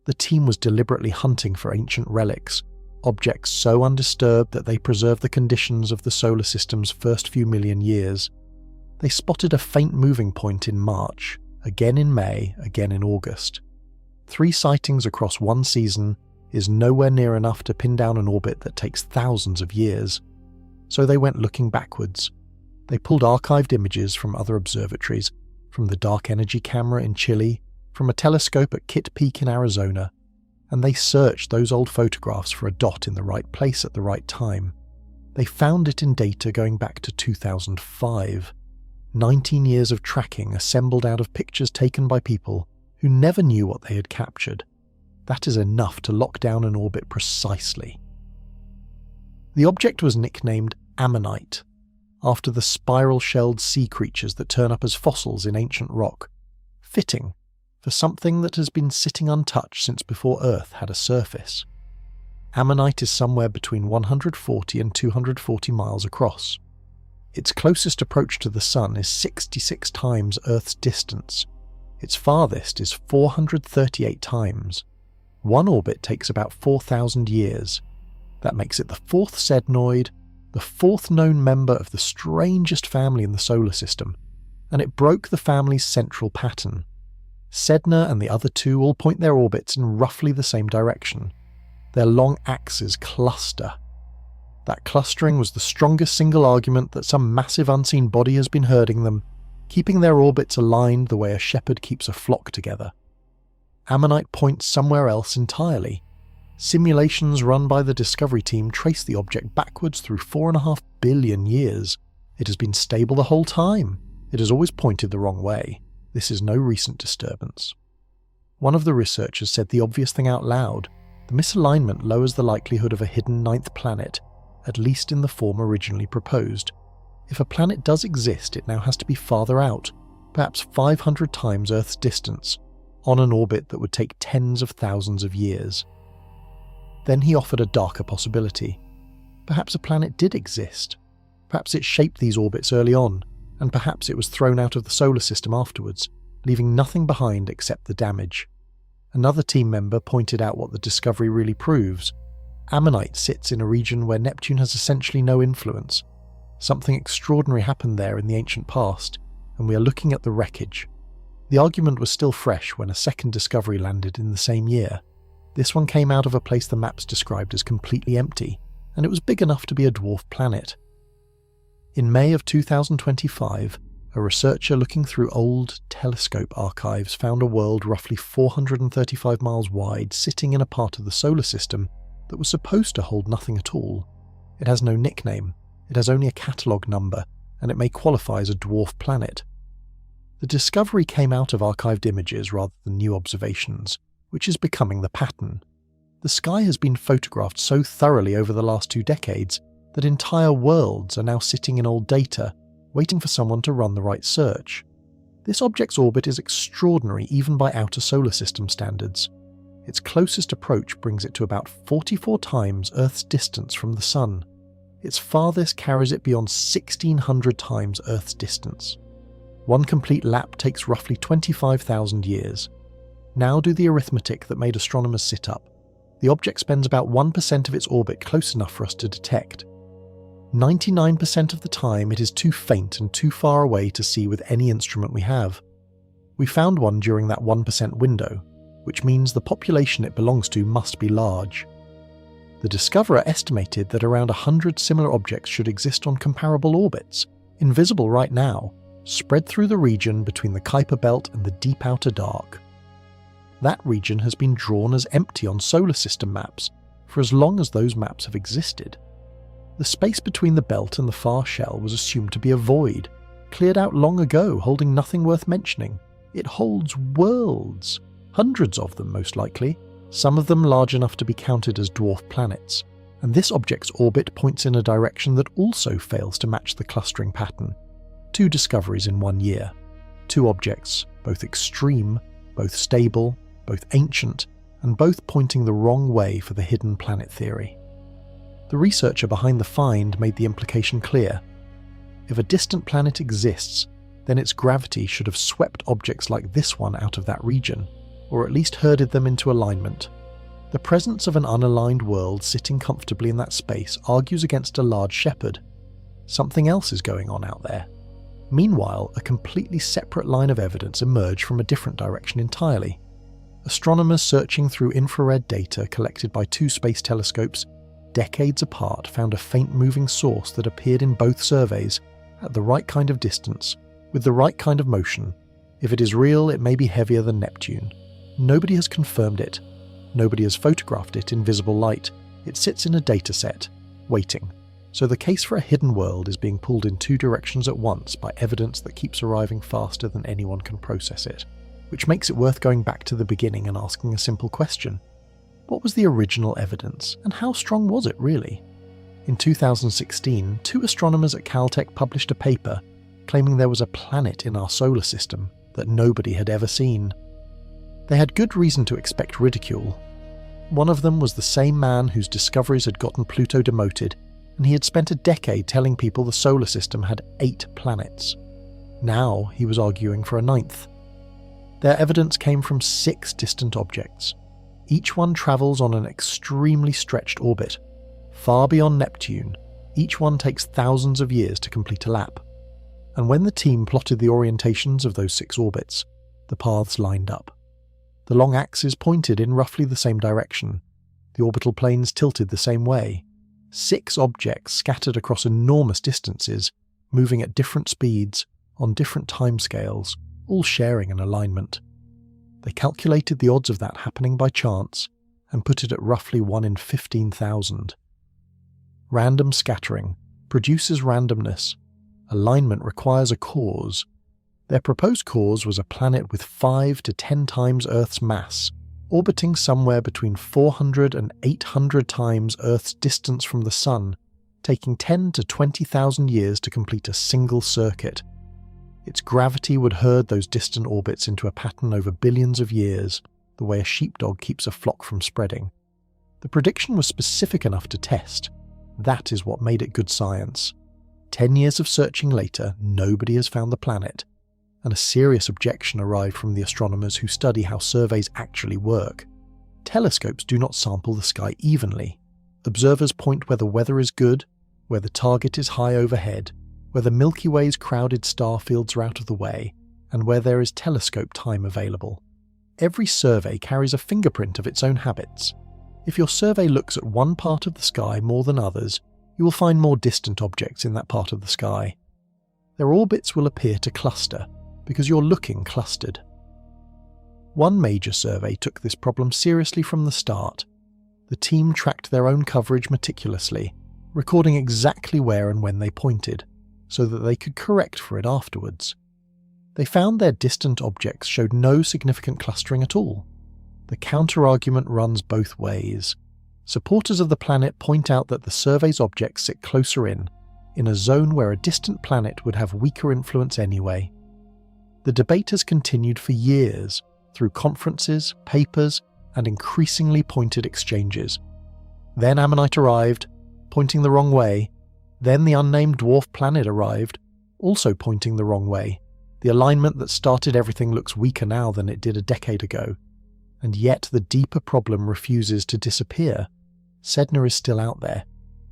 The team was deliberately hunting for ancient relics, objects so undisturbed that they preserve the conditions of the solar system's first few million years. They spotted a faint moving point in March, again in May, again in August. 3 sightings across one season is nowhere near enough to pin down an orbit that takes thousands of years. So they went looking backwards. They pulled archived images from other observatories, from the Dark Energy camera in Chile, from a telescope at Kitt Peak in Arizona, and they searched those old photographs for a dot in the right place at the right time. They found it in data going back to 2005. 19 years of tracking assembled out of pictures taken by people who never knew what they had captured. That is enough to lock down an orbit precisely. The object was nicknamed Ammonite, after the spiral-shelled sea creatures that turn up as fossils in ancient rock. Fitting for something that has been sitting untouched since before Earth had a surface. Ammonite is somewhere between 140 and 240 miles across. Its closest approach to the Sun is 66 times Earth's distance. Its farthest is 438 times. One orbit takes about 4,000 years. That makes it the fourth Sednoid, the fourth known member of the strangest family in the solar system, and it broke the family's central pattern. Sedna and the other two all point their orbits in roughly the same direction. Their long axes cluster. That clustering was the strongest single argument that some massive unseen body has been herding them, keeping their orbits aligned the way a shepherd keeps a flock together. Ammonite points somewhere else entirely. Simulations run by the Discovery team trace the object backwards through 4.5 billion years. It has been stable the whole time. It has always pointed the wrong way. This is no recent disturbance. One of the researchers said the obvious thing out loud. The misalignment lowers the likelihood of a hidden ninth planet, at least in the form originally proposed. If a planet does exist, it now has to be farther out, perhaps 500 times Earth's distance, on an orbit that would take tens of thousands of years. Then he offered a darker possibility. Perhaps a planet did exist. Perhaps it shaped these orbits early on, and perhaps it was thrown out of the solar system afterwards, leaving nothing behind except the damage. Another team member pointed out what the discovery really proves. Ammonite sits in a region where Neptune has essentially no influence. Something extraordinary happened there in the ancient past, and we are looking at the wreckage. The argument was still fresh when a second discovery landed in the same year. This one came out of a place the maps described as completely empty, and it was big enough to be a dwarf planet. In May of 2025, a researcher looking through old telescope archives found a world roughly 435 miles wide sitting in a part of the solar system that was supposed to hold nothing at all. It has no nickname, it has only a catalogue number, and it may qualify as a dwarf planet. The discovery came out of archived images rather than new observations, which is becoming the pattern. The sky has been photographed so thoroughly over the last 2 decades that entire worlds are now sitting in old data, waiting for someone to run the right search. This object's orbit is extraordinary even by outer solar system standards. Its closest approach brings it to about 44 times Earth's distance from the Sun. Its farthest carries it beyond 1,600 times Earth's distance. One complete lap takes roughly 25,000 years. Now do the arithmetic that made astronomers sit up. The object spends about 1% of its orbit close enough for us to detect. 99% of the time it is too faint and too far away to see with any instrument we have. We found one during that 1% window, which means the population it belongs to must be large. The discoverer estimated that around 100 similar objects should exist on comparable orbits, invisible right now, spread through the region between the Kuiper Belt and the deep outer dark. That region has been drawn as empty on solar system maps for as long as those maps have existed. The space between the belt and the far shell was assumed to be a void, cleared out long ago, holding nothing worth mentioning. It holds worlds, hundreds of them most likely, some of them large enough to be counted as dwarf planets, and this object's orbit points in a direction that also fails to match the clustering pattern. 2 discoveries in 1 year. 2 objects, both extreme, both stable, both ancient, and both pointing the wrong way for the hidden planet theory. The researcher behind the find made the implication clear. If a distant planet exists, then its gravity should have swept objects like this one out of that region, or at least herded them into alignment. The presence of an unaligned world sitting comfortably in that space argues against a large shepherd. Something else is going on out there. Meanwhile, a completely separate line of evidence emerged from a different direction entirely. Astronomers searching through infrared data collected by 2 space telescopes, decades apart, found a faint moving source that appeared in both surveys, at the right kind of distance, with the right kind of motion. If it is real, it may be heavier than Neptune. Nobody has confirmed it. Nobody has photographed it in visible light. It sits in a dataset, waiting. So the case for a hidden world is being pulled in 2 directions at once by evidence that keeps arriving faster than anyone can process it, which makes it worth going back to the beginning and asking a simple question. What was the original evidence, and how strong was it really? In 2016, 2 astronomers at Caltech published a paper claiming there was a planet in our solar system that nobody had ever seen. They had good reason to expect ridicule. One of them was the same man whose discoveries had gotten Pluto demoted, and he had spent a decade telling people the solar system had 8 planets. Now he was arguing for a 9th. Their evidence came from 6 distant objects. Each one travels on an extremely stretched orbit, Far beyond Neptune, each one takes thousands of years to complete a lap. And when the team plotted the orientations of those 6 orbits, the paths lined up. The long axes pointed in roughly the same direction. The orbital planes tilted the same way. 6 objects scattered across enormous distances, moving at different speeds, on different timescales, all sharing an alignment. They calculated the odds of that happening by chance and put it at roughly 1 in 15,000. Random scattering produces randomness. Alignment requires a cause. Their proposed cause was a planet with 5 to 10 times Earth's mass, orbiting somewhere between 400 and 800 times Earth's distance from the Sun, taking 10 to 20,000 years to complete a single circuit. Its gravity would herd those distant orbits into a pattern over billions of years, the way a sheepdog keeps a flock from spreading. The prediction was specific enough to test. That is what made it good science. 10 years of searching later, nobody has found the planet, and a serious objection arrived from the astronomers who study how surveys actually work. Telescopes do not sample the sky evenly. Observers point where the weather is good, where the target is high overhead, where the Milky Way's crowded star fields are out of the way, and where there is telescope time available. Every survey carries a fingerprint of its own habits. If your survey looks at one part of the sky more than others, you will find more distant objects in that part of the sky. Their orbits will appear to cluster, because you're looking clustered. One major survey took this problem seriously from the start. The team tracked their own coverage meticulously, recording exactly where and when they pointed, so that they could correct for it afterwards. They found their distant objects showed no significant clustering at all. The counter-argument runs both ways. Supporters of the planet point out that the survey's objects sit closer in a zone where a distant planet would have weaker influence anyway. The debate has continued for years, through conferences, papers, and increasingly pointed exchanges. Then Ammonite arrived, pointing the wrong way. Then the unnamed dwarf planet arrived, also pointing the wrong way. The alignment that started everything looks weaker now than it did a decade ago. And yet the deeper problem refuses to disappear. Sedna is still out there.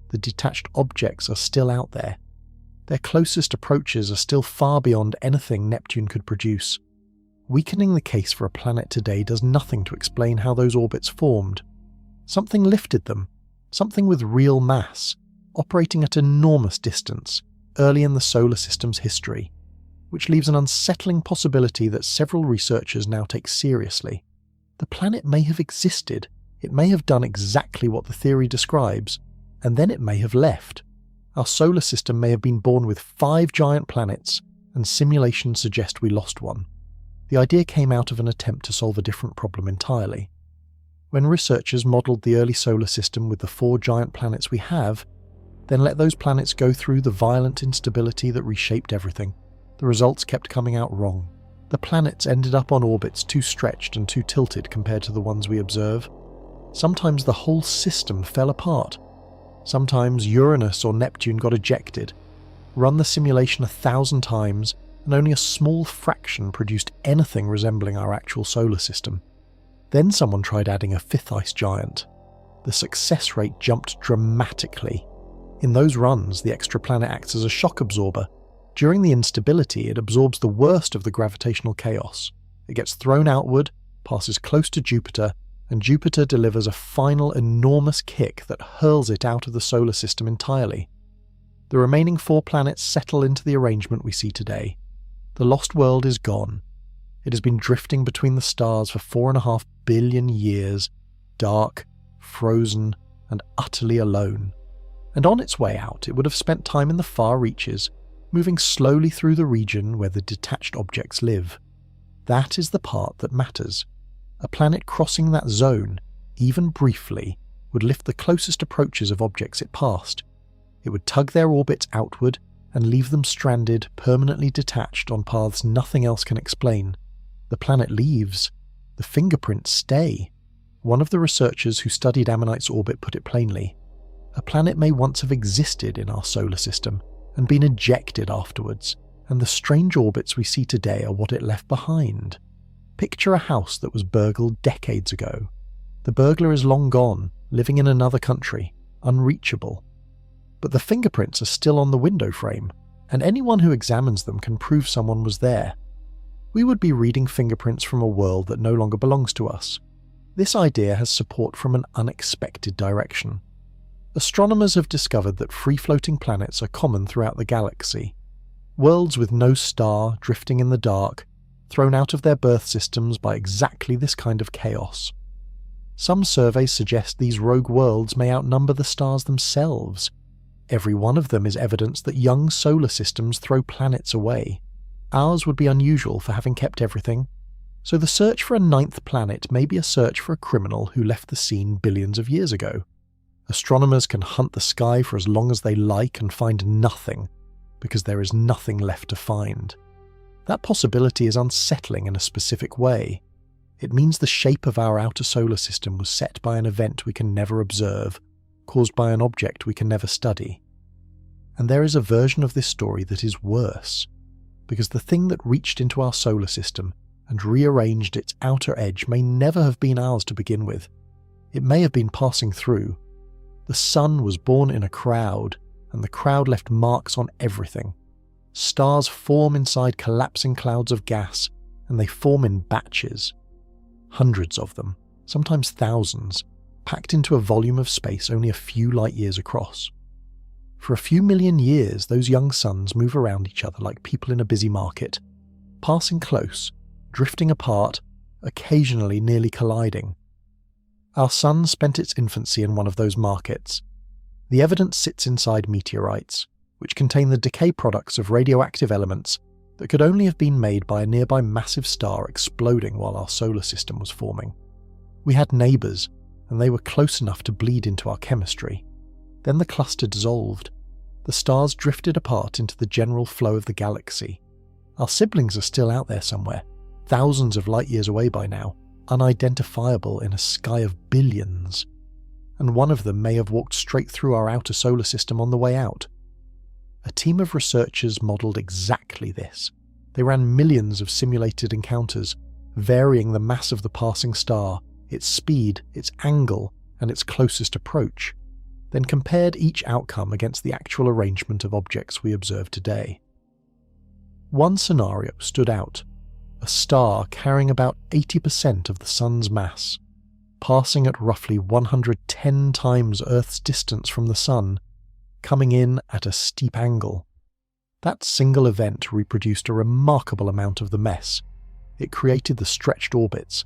The detached objects are still out there. Their closest approaches are still far beyond anything Neptune could produce. Weakening the case for a planet today does nothing to explain how those orbits formed. Something lifted them, something with real mass, operating at enormous distance, early in the solar system's history, which leaves an unsettling possibility that several researchers now take seriously. The planet may have existed, it may have done exactly what the theory describes, and then it may have left. Our solar system may have been born with 5 giant planets, and simulations suggest we lost one. The idea came out of an attempt to solve a different problem entirely. When researchers modelled the early solar system with the 4 giant planets we have, then let those planets go through the violent instability that reshaped everything, the results kept coming out wrong. The planets ended up on orbits too stretched and too tilted compared to the ones we observe. Sometimes the whole system fell apart. Sometimes Uranus or Neptune got ejected. Run the simulation 1,000 times, and only a small fraction produced anything resembling our actual solar system. Then someone tried adding a 5th ice giant. The success rate jumped dramatically. In those runs, the extra planet acts as a shock absorber. During the instability, it absorbs the worst of the gravitational chaos. It gets thrown outward, passes close to Jupiter, and Jupiter delivers a final enormous kick that hurls it out of the solar system entirely. The remaining 4 planets settle into the arrangement we see today. The lost world is gone. It has been drifting between the stars for 4.5 billion years, dark, frozen, and utterly alone. And on its way out, it would have spent time in the far reaches, moving slowly through the region where the detached objects live. That is the part that matters. A planet crossing that zone, even briefly, would lift the closest approaches of objects it passed. It would tug their orbits outward and leave them stranded, permanently detached on paths nothing else can explain. The planet leaves. The fingerprints stay. One of the researchers who studied Ammonite's orbit put it plainly. A planet may once have existed in our solar system and been ejected afterwards, and the strange orbits we see today are what it left behind. Picture a house that was burgled decades ago. The burglar is long gone, living in another country, unreachable. But the fingerprints are still on the window frame, and anyone who examines them can prove someone was there. We would be reading fingerprints from a world that no longer belongs to us. This idea has support from an unexpected direction. Astronomers have discovered that free-floating planets are common throughout the galaxy. Worlds with no star, drifting in the dark, thrown out of their birth systems by exactly this kind of chaos. Some surveys suggest these rogue worlds may outnumber the stars themselves. Every one of them is evidence that young solar systems throw planets away. Ours would be unusual for having kept everything, so the search for a ninth planet may be a search for a criminal who left the scene billions of years ago. Astronomers can hunt the sky for as long as they like and find nothing, because there is nothing left to find. That possibility is unsettling in a specific way. It means the shape of our outer solar system was set by an event we can never observe, caused by an object we can never study. And there is a version of this story that is worse, because the thing that reached into our solar system and rearranged its outer edge may never have been ours to begin with. It may have been passing through. The sun was born in a crowd, and the crowd left marks on everything. Stars form inside collapsing clouds of gas, and they form in batches. Hundreds of them, sometimes thousands, packed into a volume of space only a few light years across. For a few million years, those young suns move around each other like people in a busy market, passing close, drifting apart, occasionally nearly colliding. Our sun spent its infancy in one of those markets. The evidence sits inside meteorites, which contain the decay products of radioactive elements that could only have been made by a nearby massive star exploding while our solar system was forming. We had neighbours, and they were close enough to bleed into our chemistry. Then the cluster dissolved. The stars drifted apart into the general flow of the galaxy. Our siblings are still out there somewhere, thousands of light years away by now, unidentifiable in a sky of billions. And one of them may have walked straight through our outer solar system on the way out. A team of researchers modelled exactly this. They ran millions of simulated encounters, varying the mass of the passing star, its speed, its angle, and its closest approach, then compared each outcome against the actual arrangement of objects we observe today. One scenario stood out: a star carrying about 80% of the Sun's mass, passing at roughly 110 times Earth's distance from the Sun, coming in at a steep angle. That single event reproduced a remarkable amount of the mess. It created the stretched orbits.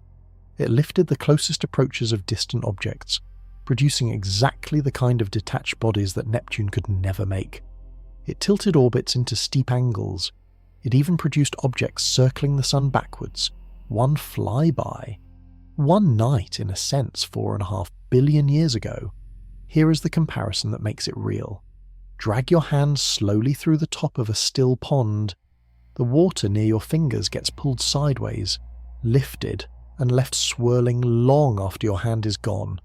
It lifted the closest approaches of distant objects, producing exactly the kind of detached bodies that Neptune could never make. It tilted orbits into steep angles. It even produced objects circling the Sun backwards, one flyby. One night, in a sense, 4.5 billion years ago. Here is the comparison that makes it real. Drag your hand slowly through the top of a still pond. The water near your fingers gets pulled sideways, lifted, and left swirling long after your hand is gone.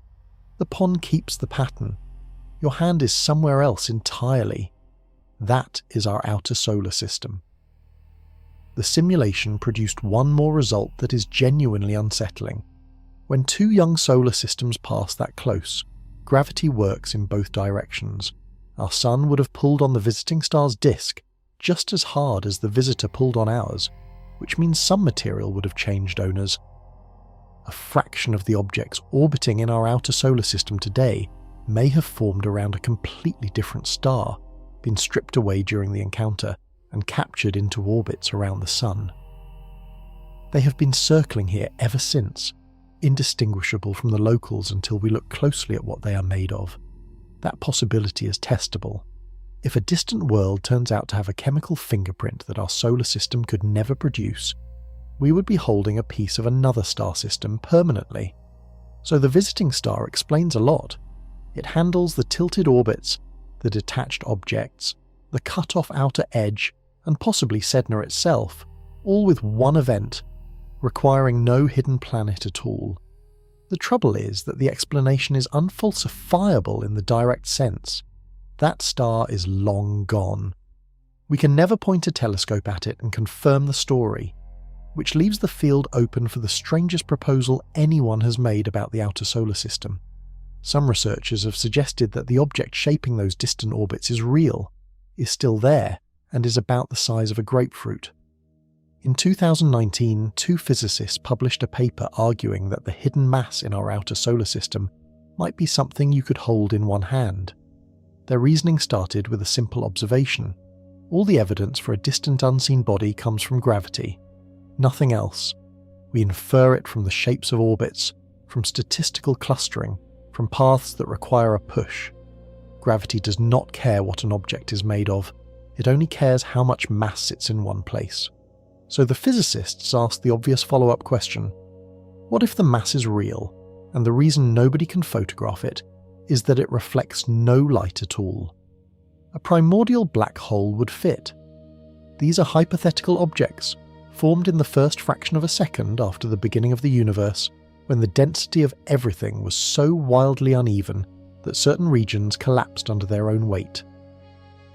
The pond keeps the pattern. Your hand is somewhere else entirely. That is our outer solar system. The simulation produced one more result that is genuinely unsettling. When two young solar systems pass that close, gravity works in both directions. Our Sun would have pulled on the visiting star's disk just as hard as the visitor pulled on ours, which means some material would have changed owners. A fraction of the objects orbiting in our outer solar system today may have formed around a completely different star, been stripped away during the encounter, and captured into orbits around the Sun. They have been circling here ever since, indistinguishable from the locals until we look closely at what they are made of. That possibility is testable. If a distant world turns out to have a chemical fingerprint that our solar system could never produce, we would be holding a piece of another star system permanently. So the visiting star explains a lot. It handles the tilted orbits, the detached objects, the cut-off outer edge, and possibly Sedna itself, all with one event, requiring no hidden planet at all. The trouble is that the explanation is unfalsifiable in the direct sense. That star is long gone. We can never point a telescope at it and confirm the story, which leaves the field open for the strangest proposal anyone has made about the outer solar system. Some researchers have suggested that the object shaping those distant orbits is real, is still there, and is about the size of a grapefruit. In 2019, two physicists published a paper arguing that the hidden mass in our outer solar system might be something you could hold in one hand. Their reasoning started with a simple observation. All the evidence for a distant unseen body comes from gravity. Nothing else. We infer it from the shapes of orbits, from statistical clustering, from paths that require a push. Gravity does not care what an object is made of. It only cares how much mass sits in one place. So the physicists asked the obvious follow-up question: what if the mass is real, and the reason nobody can photograph it is that it reflects no light at all? A primordial black hole would fit. These are hypothetical objects, formed in the first fraction of a second after the beginning of the universe, when the density of everything was so wildly uneven that certain regions collapsed under their own weight.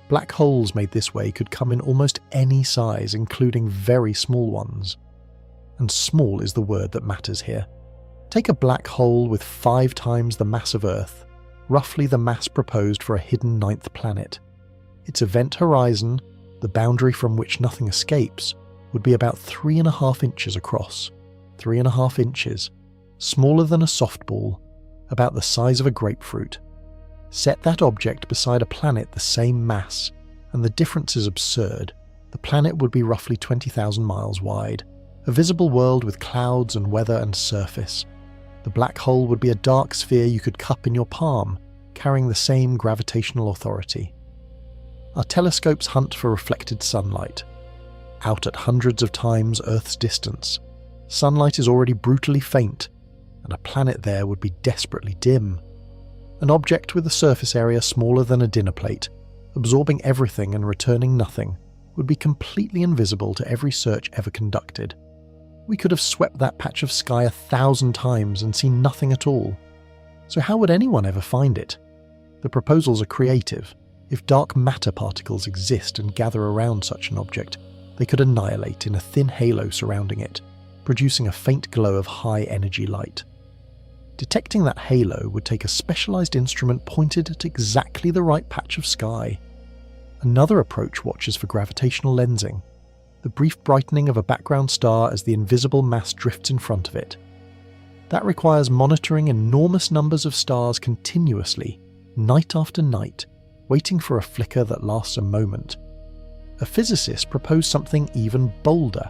Black holes made this way could come in almost any size, including very small ones. And small is the word that matters here. Take a black hole with 5 times the mass of Earth, roughly the mass proposed for a hidden 9th planet. Its event horizon, the boundary from which nothing escapes, would be about 3.5 inches across. 3.5 inches. Smaller than a softball, about the size of a grapefruit. Set that object beside a planet the same mass, and the difference is absurd. The planet would be roughly 20,000 miles wide, a visible world with clouds and weather and surface. The black hole would be a dark sphere you could cup in your palm, carrying the same gravitational authority. Our telescopes hunt for reflected sunlight. Out at hundreds of times Earth's distance, sunlight is already brutally faint, and a planet there would be desperately dim. An object with a surface area smaller than a dinner plate, absorbing everything and returning nothing, would be completely invisible to every search ever conducted. We could have swept that patch of sky 1,000 times and seen nothing at all. So how would anyone ever find it? The proposals are creative. If dark matter particles exist and gather around such an object, they could annihilate in a thin halo surrounding it, producing a faint glow of high-energy light. Detecting that halo would take a specialized instrument pointed at exactly the right patch of sky. Another approach watches for gravitational lensing, the brief brightening of a background star as the invisible mass drifts in front of it. That requires monitoring enormous numbers of stars continuously, night after night, waiting for a flicker that lasts a moment. A physicist proposed something even bolder.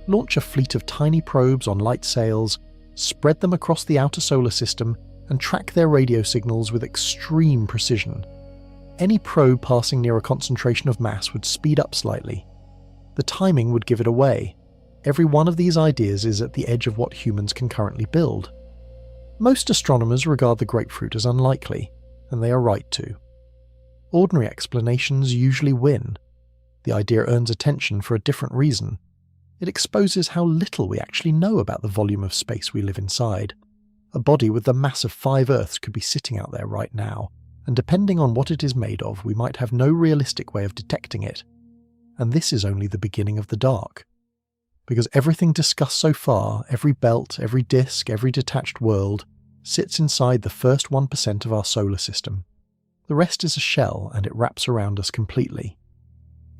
Launch a fleet of tiny probes on light sails, spread them across the outer solar system, and track their radio signals with extreme precision. Any probe passing near a concentration of mass would speed up slightly. The timing would give it away. Every one of these ideas is at the edge of what humans can currently build. Most astronomers regard the grapefruit as unlikely, and they are right to. Ordinary explanations usually win. The idea earns attention for a different reason. It exposes how little we actually know about the volume of space we live inside. A body with the mass of 5 Earths could be sitting out there right now, and depending on what it is made of, we might have no realistic way of detecting it. And this is only the beginning of the dark. Because everything discussed so far, every belt, every disk, every detached world, sits inside the first 1% of our solar system. The rest is a shell, and it wraps around us completely.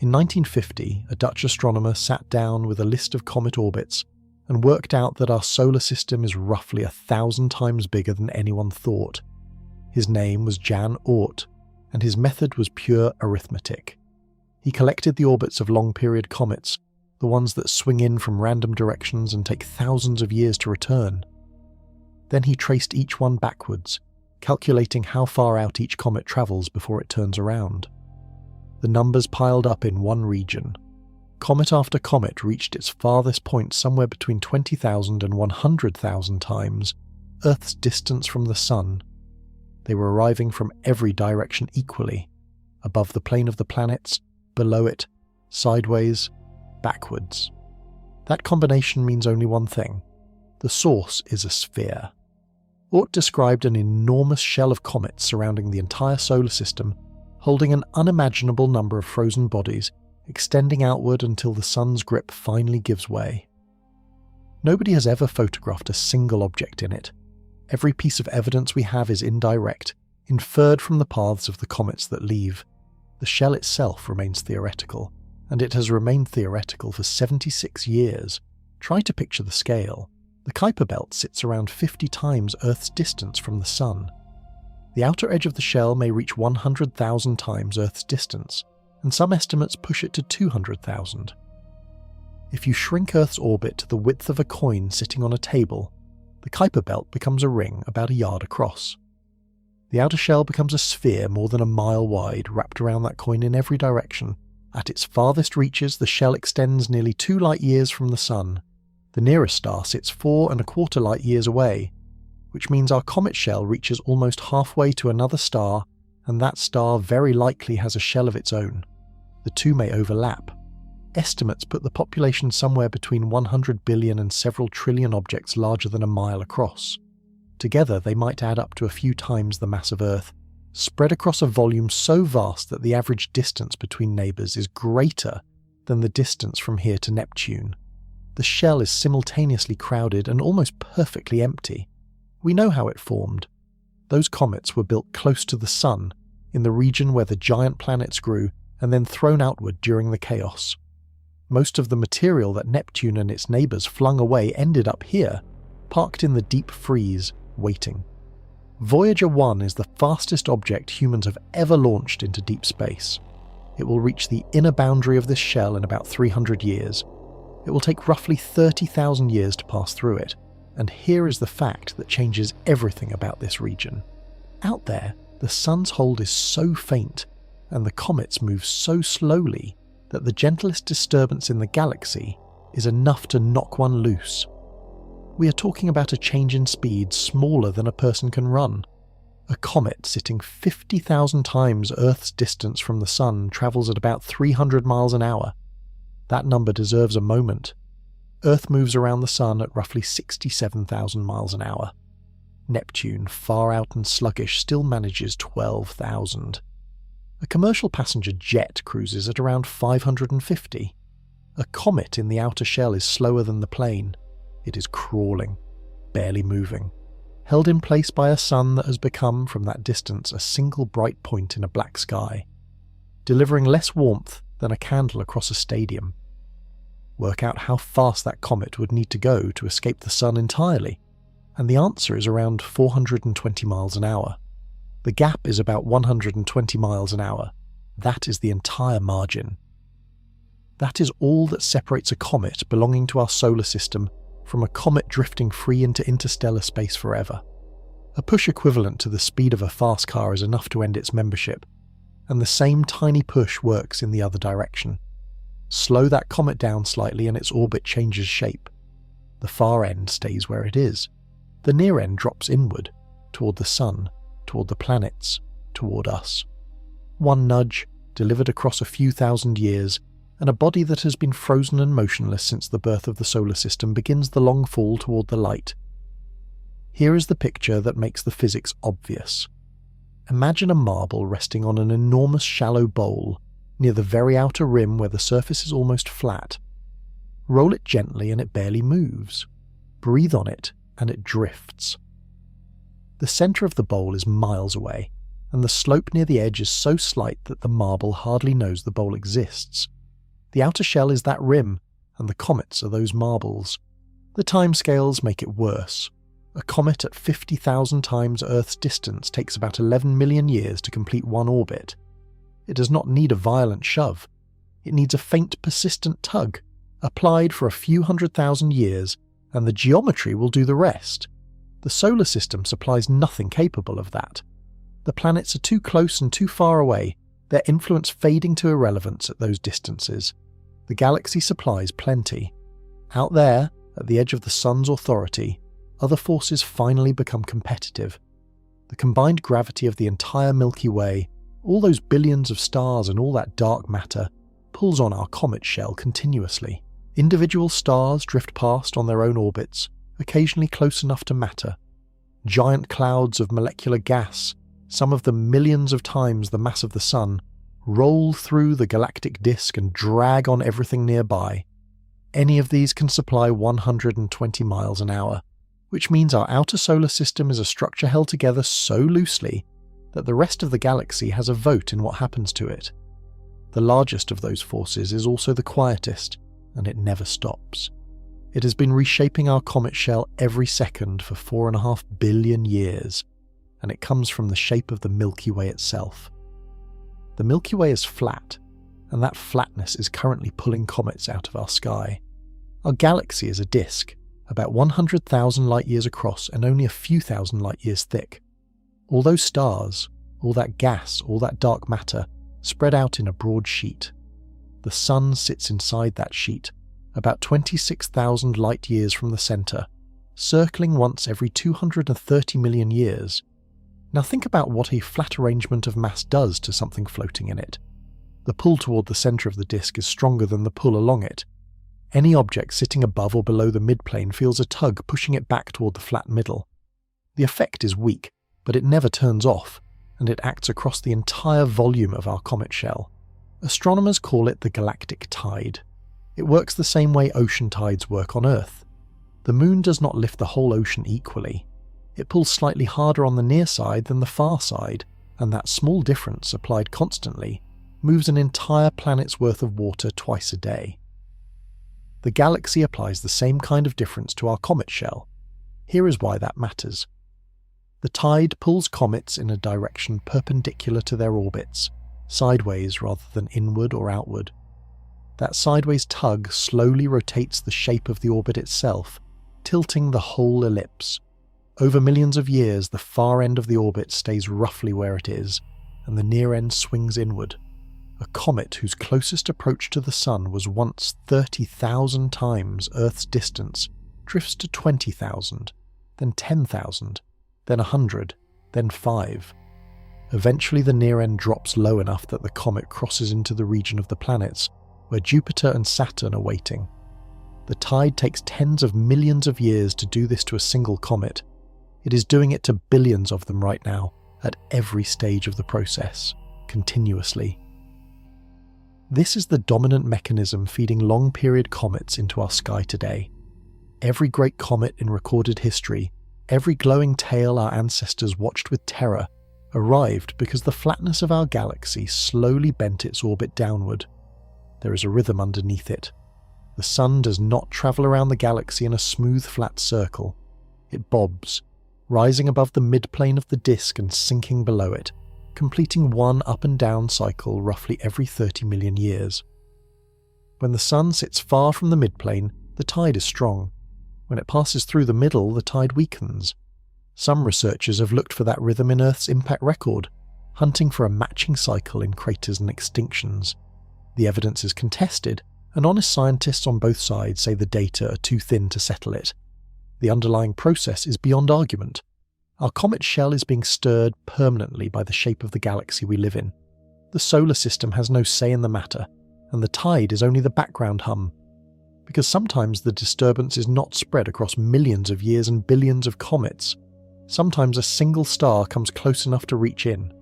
In 1950, a Dutch astronomer sat down with a list of comet orbits and worked out that our solar system is roughly 1,000 times bigger than anyone thought. His name was Jan Oort, and his method was pure arithmetic. He collected the orbits of long-period comets, the ones that swing in from random directions and take thousands of years to return. Then he traced each one backwards, calculating how far out each comet travels before it turns around. The numbers piled up in one region. Comet after comet reached its farthest point somewhere between 20,000 and 100,000 times Earth's distance from the Sun. They were arriving from every direction equally, above the plane of the planets, below it, sideways, backwards. That combination means only one thing. The source is a sphere. Oort described an enormous shell of comets surrounding the entire solar system, holding an unimaginable number of frozen bodies, extending outward until the Sun's grip finally gives way. Nobody has ever photographed a single object in it. Every piece of evidence we have is indirect, inferred from the paths of the comets that leave. The shell itself remains theoretical, and it has remained theoretical for 76 years. Try to picture the scale. The Kuiper belt sits around 50 times Earth's distance from the Sun. The outer edge of the shell may reach 100,000 times Earth's distance, and some estimates push it to 200,000. If you shrink Earth's orbit to the width of a coin sitting on a table, the Kuiper belt becomes a ring about a yard across. The outer shell becomes a sphere more than a mile wide, wrapped around that coin in every direction. At its farthest reaches, the shell extends nearly 2 light years from the Sun. The nearest star sits 4¼ light years away, which means our comet shell reaches almost halfway to another star, and that star very likely has a shell of its own. The two may overlap. Estimates put the population somewhere between 100 billion and several trillion objects larger than a mile across. Together they might add up to a few times the mass of Earth, spread across a volume so vast that the average distance between neighbours is greater than the distance from here to Neptune. The shell is simultaneously crowded and almost perfectly empty. We know how it formed. Those comets were built close to the Sun, in the region where the giant planets grew, and then thrown outward during the chaos. Most of the material that Neptune and its neighbours flung away ended up here, parked in the deep freeze, waiting. Voyager 1 is the fastest object humans have ever launched into deep space. It will reach the inner boundary of this shell in about 300 years. It will take roughly 30,000 years to pass through it, and here is the fact that changes everything about this region. Out there, the Sun's hold is so faint, and the comets move so slowly, that the gentlest disturbance in the galaxy is enough to knock one loose. We are talking about a change in speed smaller than a person can run. A comet sitting 50,000 times Earth's distance from the Sun travels at about 300 miles an hour. That number deserves a moment. Earth moves around the Sun at roughly 67,000 miles an hour. Neptune, far out and sluggish, still manages 12,000. A commercial passenger jet cruises at around 550. A comet in the outer shell is slower than the plane. It is crawling, barely moving, held in place by a sun that has become, from that distance, a single bright point in a black sky, delivering less warmth than a candle across a stadium. Work out how fast that comet would need to go to escape the Sun entirely, and the answer is around 420 miles an hour. The gap is about 120 miles an hour. That is the entire margin. That is all that separates a comet belonging to our solar system from a comet drifting free into interstellar space forever. A push equivalent to the speed of a fast car is enough to end its membership, and the same tiny push works in the other direction. Slow that comet down slightly and its orbit changes shape. The far end stays where it is. The near end drops inward, toward the Sun, toward the planets, toward us. One nudge, delivered across a few thousand years, and a body that has been frozen and motionless since the birth of the solar system begins the long fall toward the light. Here is the picture that makes the physics obvious. Imagine a marble resting on an enormous shallow bowl, near the very outer rim where the surface is almost flat. Roll it gently and it barely moves. Breathe on it and it drifts. The centre of the bowl is miles away, and the slope near the edge is so slight that the marble hardly knows the bowl exists. The outer shell is that rim, and the comets are those marbles. The timescales make it worse. A comet at 50,000 times Earth's distance takes about 11 million years to complete one orbit. It does not need a violent shove. It needs a faint, persistent tug, applied for a few 100,000 years, and the geometry will do the rest. The solar system supplies nothing capable of that. The planets are too close and too far away, their influence fading to irrelevance at those distances. The galaxy supplies plenty. Out there, at the edge of the Sun's authority, other forces finally become competitive. The combined gravity of the entire Milky Way, all those billions of stars and all that dark matter, pulls on our comet shell continuously. Individual stars drift past on their own orbits, occasionally close enough to matter. Giant clouds of molecular gas, some of them millions of times the mass of the Sun, roll through the galactic disk and drag on everything nearby. Any of these can supply 120 miles an hour. which means our outer solar system is a structure held together so loosely that the rest of the galaxy has a vote in what happens to it. The largest of those forces is also the quietest, and it never stops. It has been reshaping our comet shell every second for 4.5 billion years, and it comes from the shape of the Milky Way itself. The Milky Way is flat, and that flatness is currently pulling comets out of our sky. Our galaxy is a disk, about 100,000 light-years across and only a few thousand light-years thick. All those stars, all that gas, all that dark matter, spread out in a broad sheet. The Sun sits inside that sheet, about 26,000 light-years from the centre, circling once every 230 million years. Now think about what a flat arrangement of mass does to something floating in it. The pull toward the centre of the disk is stronger than the pull along it. Any object sitting above or below the midplane feels a tug pushing it back toward the flat middle. The effect is weak, but it never turns off, and it acts across the entire volume of our comet shell. Astronomers call it the galactic tide. It works the same way ocean tides work on Earth. The Moon does not lift the whole ocean equally. It pulls slightly harder on the near side than the far side, and that small difference, applied constantly, moves an entire planet's worth of water twice a day. The galaxy applies the same kind of difference to our comet shell. Here is why that matters. The tide pulls comets in a direction perpendicular to their orbits, sideways rather than inward or outward. That sideways tug slowly rotates the shape of the orbit itself, tilting the whole ellipse. Over millions of years, the far end of the orbit stays roughly where it is, and the near end swings inward. A comet whose closest approach to the Sun was once 30,000 times Earth's distance drifts to 20,000, then 10,000, then 100, then 5. Eventually the near end drops low enough that the comet crosses into the region of the planets, where Jupiter and Saturn are waiting. The tide takes tens of millions of years to do this to a single comet. It is doing it to billions of them right now, at every stage of the process, continuously. This is the dominant mechanism feeding long-period comets into our sky today. Every great comet in recorded history, every glowing tail our ancestors watched with terror, arrived because the flatness of our galaxy slowly bent its orbit downward. There is a rhythm underneath it. The Sun does not travel around the galaxy in a smooth, flat circle. It bobs, rising above the midplane of the disk and sinking below it, completing one up and down cycle roughly every 30 million years. When the Sun sits far from the midplane, the tide is strong. When it passes through the middle, the tide weakens. Some researchers have looked for that rhythm in Earth's impact record, hunting for a matching cycle in craters and extinctions. The evidence is contested, and honest scientists on both sides say the data are too thin to settle it. The underlying process is beyond argument. Our comet shell is being stirred permanently by the shape of the galaxy we live in. The solar system has no say in the matter, and the tide is only the background hum. Because sometimes the disturbance is not spread across millions of years and billions of comets. Sometimes a single star comes close enough to reach in.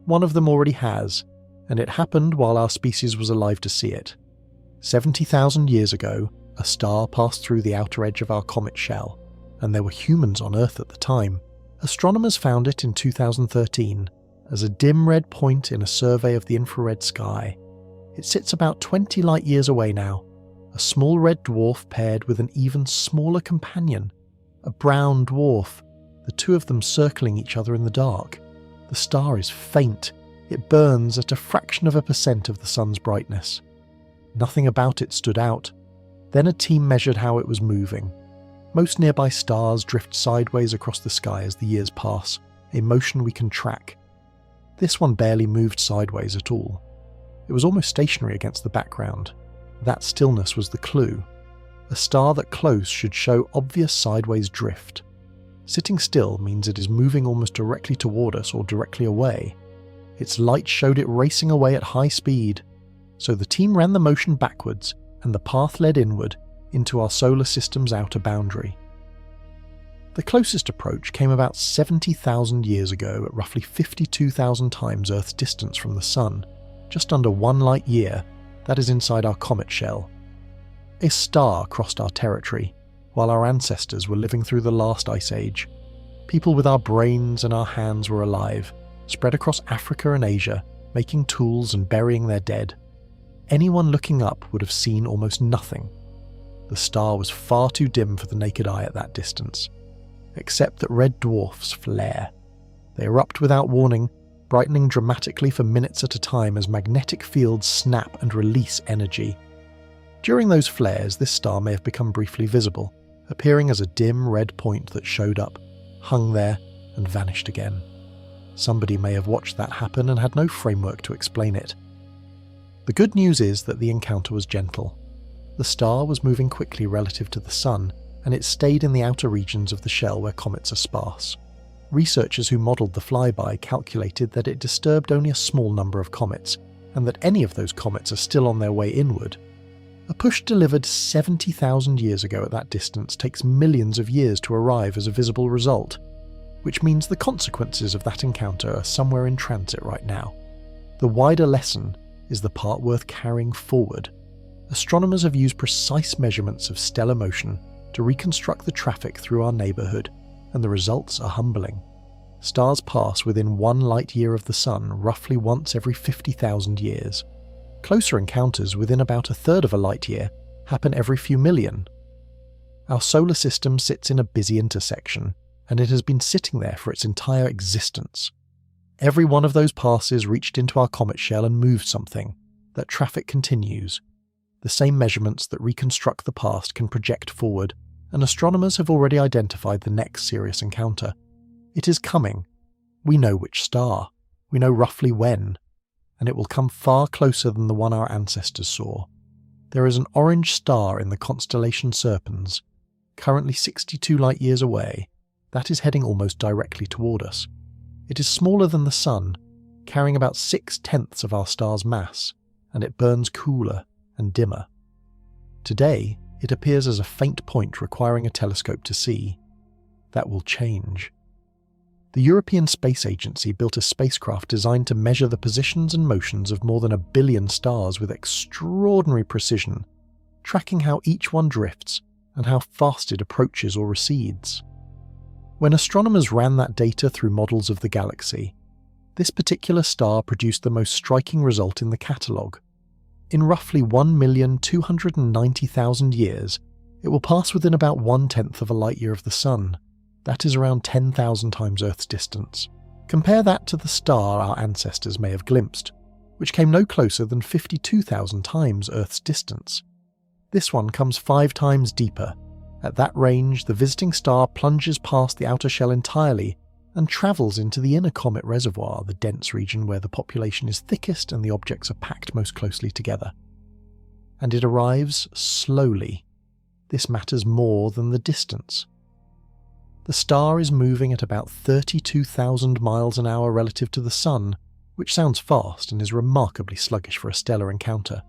One of them already has, and it happened while our species was alive to see it. 70,000 years ago, a star passed through the outer edge of our comet shell, and there were humans on Earth at the time. Astronomers found it in 2013 as a dim red point in a survey of the infrared sky. It sits about 20 light-years away now, a small red dwarf paired with an even smaller companion, a brown dwarf, the two of them circling each other in the dark. The star is faint. It burns at a fraction of a percent of the Sun's brightness. Nothing about it stood out. Then a team measured how it was moving. Most nearby stars drift sideways across the sky as the years pass, a motion we can track. This one barely moved sideways at all. It was almost stationary against the background. That stillness was the clue. A star that close should show obvious sideways drift. Sitting still means it is moving almost directly toward us or directly away. Its light showed it racing away at high speed. So the team ran the motion backwards, and the path led inward, into our solar system's outer boundary. The closest approach came about 70,000 years ago at roughly 52,000 times Earth's distance from the Sun, just under 1 light year, that is inside our comet shell. A star crossed our territory, while our ancestors were living through the last ice age. People with our brains and our hands were alive, spread across Africa and Asia, making tools and burying their dead. Anyone looking up would have seen almost nothing. The star was far too dim for the naked eye at that distance, except that red dwarfs flare. They erupt without warning, brightening dramatically for minutes at a time as magnetic fields snap and release energy. During those flares, this star may have become briefly visible, appearing as a dim red point that showed up, hung there, and vanished again. Somebody may have watched that happen and had no framework to explain it. The good news is that the encounter was gentle. The star was moving quickly relative to the Sun, and it stayed in the outer regions of the shell where comets are sparse. Researchers who modelled the flyby calculated that it disturbed only a small number of comets, and that any of those comets are still on their way inward. A push delivered 70,000 years ago at that distance takes millions of years to arrive as a visible result, which means the consequences of that encounter are somewhere in transit right now. The wider lesson is the part worth carrying forward. Astronomers have used precise measurements of stellar motion to reconstruct the traffic through our neighbourhood, and the results are humbling. Stars pass within 1 light year of the Sun roughly once every 50,000 years. Closer encounters within about 1/3 of a light year happen every few million. Our solar system sits in a busy intersection, and it has been sitting there for its entire existence. Every one of those passes reached into our comet shell and moved something. That traffic continues. The same measurements that reconstruct the past can project forward, and astronomers have already identified the next serious encounter. It is coming. We know which star. We know roughly when. And it will come far closer than the one our ancestors saw. There is an orange star in the constellation Serpens, currently 62 light-years away, that is heading almost directly toward us. It is smaller than the Sun, carrying about 6/10 of our star's mass, and it burns cooler and dimmer. Today, it appears as a faint point requiring a telescope to see. That will change. The European Space Agency built a spacecraft designed to measure the positions and motions of more than 1 billion stars with extraordinary precision, tracking how each one drifts and how fast it approaches or recedes. When astronomers ran that data through models of the galaxy, this particular star produced the most striking result in the catalogue. In roughly 1,290,000 years, it will pass within about 1/10 of a light year of the Sun. That is around 10,000 times Earth's distance. Compare that to the star our ancestors may have glimpsed, which came no closer than 52,000 times Earth's distance. This one comes 5 times deeper. At that range, the visiting star plunges past the outer shell entirely and travels into the inner comet reservoir, the dense region where the population is thickest and the objects are packed most closely together. And it arrives slowly. This matters more than the distance. The star is moving at about 32,000 miles an hour relative to the Sun, which sounds fast and is remarkably sluggish for a stellar encounter.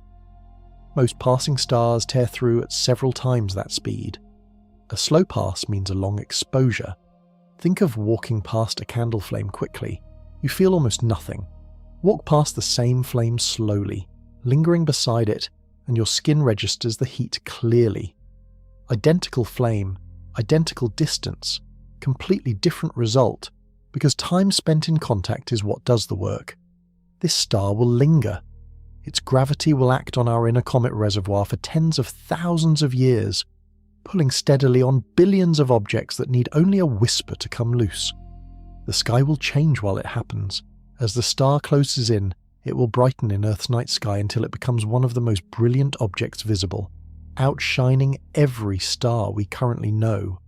Most passing stars tear through at several times that speed. A slow pass means a long exposure. Think of walking past a candle flame quickly. You feel almost nothing. Walk past the same flame slowly, lingering beside it, and your skin registers the heat clearly. Identical flame, identical distance, completely different result, because time spent in contact is what does the work. This star will linger. Its gravity will act on our inner comet reservoir for tens of thousands of years, pulling steadily on billions of objects that need only a whisper to come loose. The sky will change while it happens. As the star closes in, it will brighten in Earth's night sky until it becomes one of the most brilliant objects visible, outshining every star we currently know.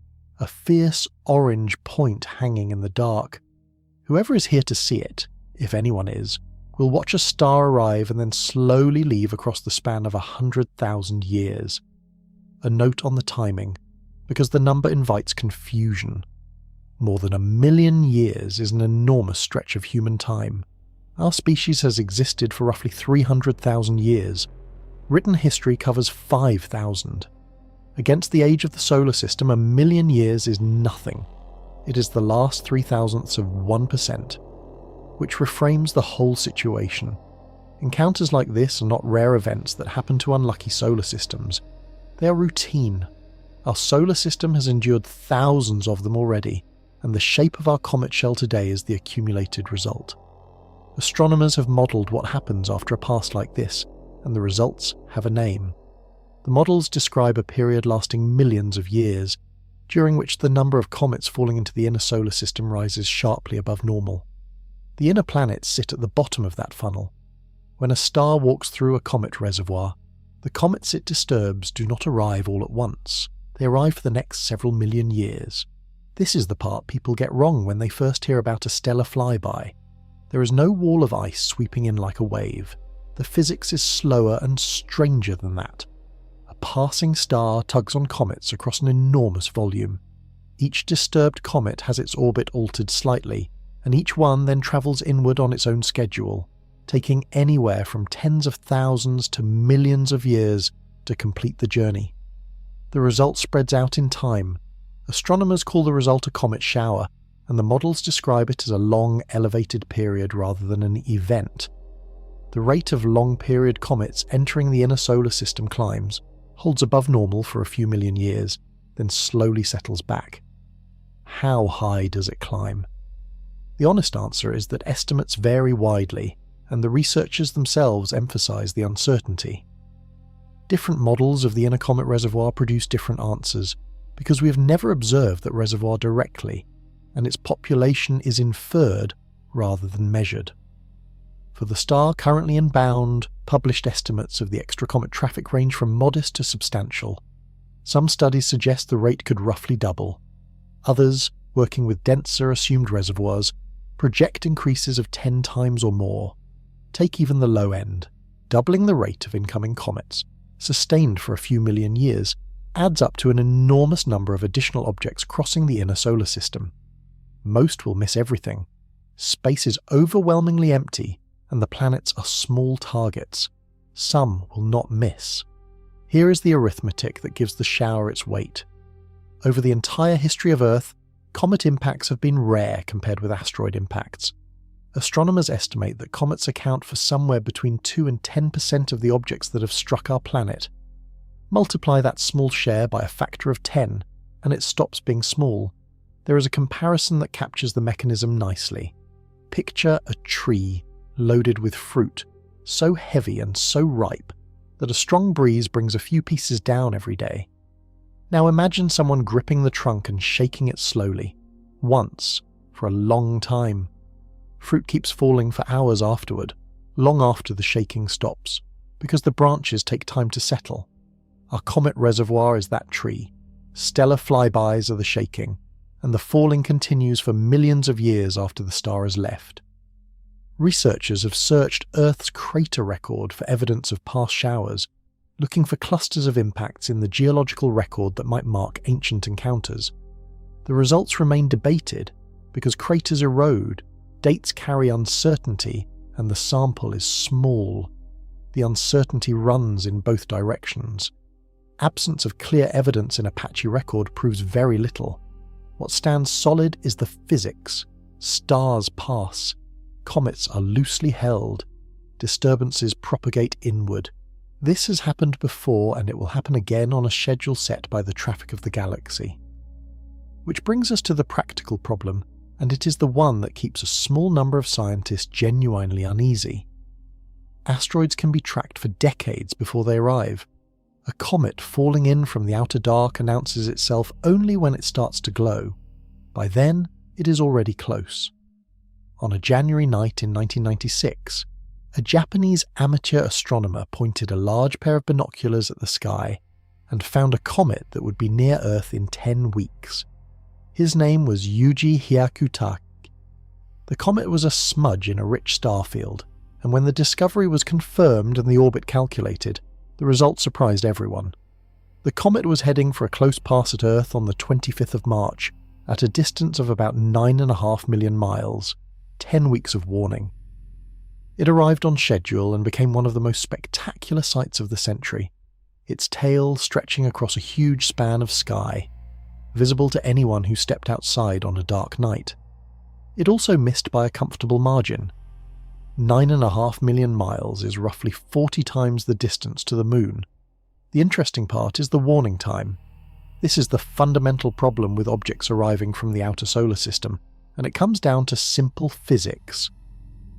A fierce orange point hanging in the dark. Whoever is here to see it, if anyone is, will watch a star arrive and then slowly leave across the span of 100,000 years. A note on the timing, because the number invites confusion. More than 1 million years is an enormous stretch of human time. Our species has existed for roughly 300,000 years. Written history covers 5,000. Against the age of the solar system, 1 million years is nothing. It is the last 0.003 of 1%, which reframes the whole situation. Encounters like this are not rare events that happen to unlucky solar systems. They are routine. Our solar system has endured thousands of them already, and the shape of our comet shell today is the accumulated result. Astronomers have modelled what happens after a pass like this, and the results have a name. The models describe a period lasting millions of years, during which the number of comets falling into the inner solar system rises sharply above normal. The inner planets sit at the bottom of that funnel. When a star walks through a comet reservoir, the comets it disturbs do not arrive all at once. They arrive for the next several million years. This is the part people get wrong when they first hear about a stellar flyby. There is no wall of ice sweeping in like a wave. The physics is slower and stranger than that. A passing star tugs on comets across an enormous volume. Each disturbed comet has its orbit altered slightly, and each one then travels inward on its own schedule, taking anywhere from tens of thousands to millions of years to complete the journey. The result spreads out in time. Astronomers call the result a comet shower, and the models describe it as a long, elevated period rather than an event. The rate of long-period comets entering the inner solar system climbs, holds above normal for a few million years, then slowly settles back. How high does it climb? The honest answer is that estimates vary widely, and the researchers themselves emphasize the uncertainty. Different models of the inner comet reservoir produce different answers, because we have never observed that reservoir directly, and its population is inferred rather than measured. For the star currently inbound, published estimates of the extracomet traffic range from modest to substantial. Some studies suggest the rate could roughly double. Others, working with denser assumed reservoirs, project increases of 10 times or more. Take even the low end. Doubling the rate of incoming comets, sustained for a few million years, adds up to an enormous number of additional objects crossing the inner solar system. Most will miss everything. Space is overwhelmingly empty, and the planets are small targets. Some will not miss. Here is the arithmetic that gives the shower its weight. Over the entire history of Earth, comet impacts have been rare compared with asteroid impacts. Astronomers estimate that comets account for somewhere between 2 and 10% of the objects that have struck our planet. Multiply that small share by a factor of 10, and it stops being small. There is a comparison that captures the mechanism nicely. Picture a tree loaded with fruit, so heavy and so ripe that a strong breeze brings a few pieces down every day. Now imagine someone gripping the trunk and shaking it slowly, once, for a long time. Fruit keeps falling for hours afterward, long after the shaking stops, because the branches take time to settle. Our comet reservoir is that tree. Stellar flybys are the shaking, and the falling continues for millions of years after the star has left. Researchers have searched Earth's crater record for evidence of past showers, looking for clusters of impacts in the geological record that might mark ancient encounters. The results remain debated because craters erode, dates carry uncertainty, and the sample is small. The uncertainty runs in both directions. Absence of clear evidence in a patchy record proves very little. What stands solid is the physics. Stars pass. Comets are loosely held. Disturbances propagate inward. This has happened before, and it will happen again on a schedule set by the traffic of the galaxy. Which brings us to the practical problem, and it is the one that keeps a small number of scientists genuinely uneasy. Asteroids can be tracked for decades before they arrive. A comet falling in from the outer dark announces itself only when it starts to glow. By then, it is already close. On a January night in 1996, a Japanese amateur astronomer pointed a large pair of binoculars at the sky and found a comet that would be near Earth in 10 weeks. His name was Yuji Hyakutake. The comet was a smudge in a rich star field, and when the discovery was confirmed and the orbit calculated, the result surprised everyone. The comet was heading for a close pass at Earth on the 25th of March, at a distance of about 9.5 million miles, 10 weeks of warning. It arrived on schedule and became one of the most spectacular sights of the century, its tail stretching across a huge span of sky, visible to anyone who stepped outside on a dark night. It also missed by a comfortable margin. 9.5 million miles is roughly 40 times the distance to the Moon. The interesting part is the warning time. This is the fundamental problem with objects arriving from the outer solar system, and it comes down to simple physics.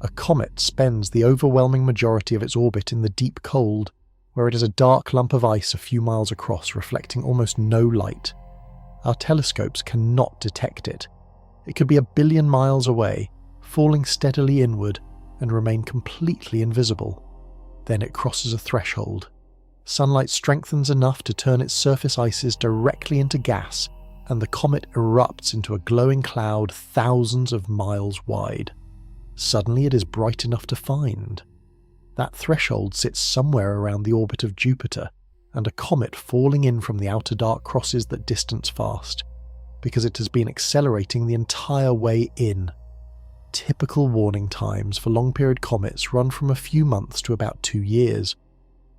A comet spends the overwhelming majority of its orbit in the deep cold, where it is a dark lump of ice a few miles across, reflecting almost no light. Our telescopes cannot detect it. It could be 1 billion miles away, falling steadily inward, and remain completely invisible. Then it crosses a threshold. Sunlight strengthens enough to turn its surface ices directly into gas, and the comet erupts into a glowing cloud thousands of miles wide. Suddenly it is bright enough to find. That threshold sits somewhere around the orbit of Jupiter, and a comet falling in from the outer dark crosses that distance fast, because it has been accelerating the entire way in. Typical warning times for long-period comets run from a few months to about 2 years.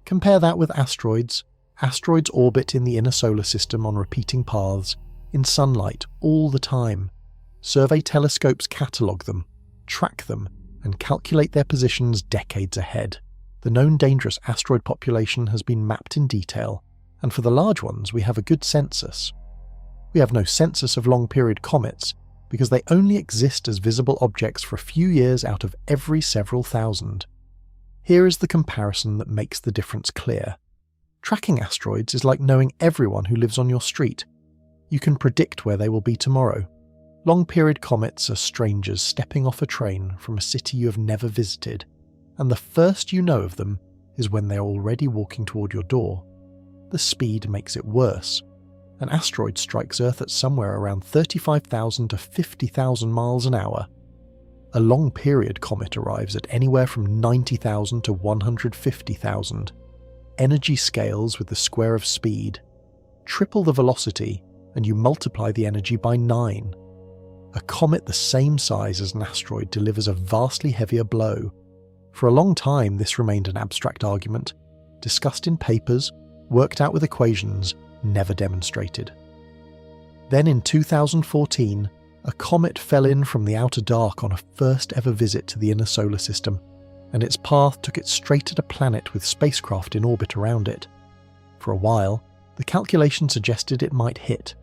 Compare that with asteroids. Asteroids orbit in the inner solar system on repeating paths, in sunlight all the time. Survey telescopes catalogue them, track them, and calculate their positions decades ahead. The known dangerous asteroid population has been mapped in detail, and for the large ones we have a good census. We have no census of long-period comets, because they only exist as visible objects for a few years out of every several thousand. Here is the comparison that makes the difference clear. Tracking asteroids is like knowing everyone who lives on your street. You can predict where they will be tomorrow. Long-period comets are strangers stepping off a train from a city you have never visited, and the first you know of them is when they are already walking toward your door. The speed makes it worse. An asteroid strikes Earth at somewhere around 35,000 to 50,000 miles an hour. A long-period comet arrives at anywhere from 90,000 to 150,000. Energy scales with the square of speed. Triple the velocity, and you multiply the energy by 9. A comet the same size as an asteroid delivers a vastly heavier blow. For a long time this remained an abstract argument, discussed in papers, worked out with equations, never demonstrated. Then in 2014, a comet fell in from the outer dark on a first ever visit to the inner solar system, and its path took it straight at a planet with spacecraft in orbit around it. For a while, the calculation suggested it might hit.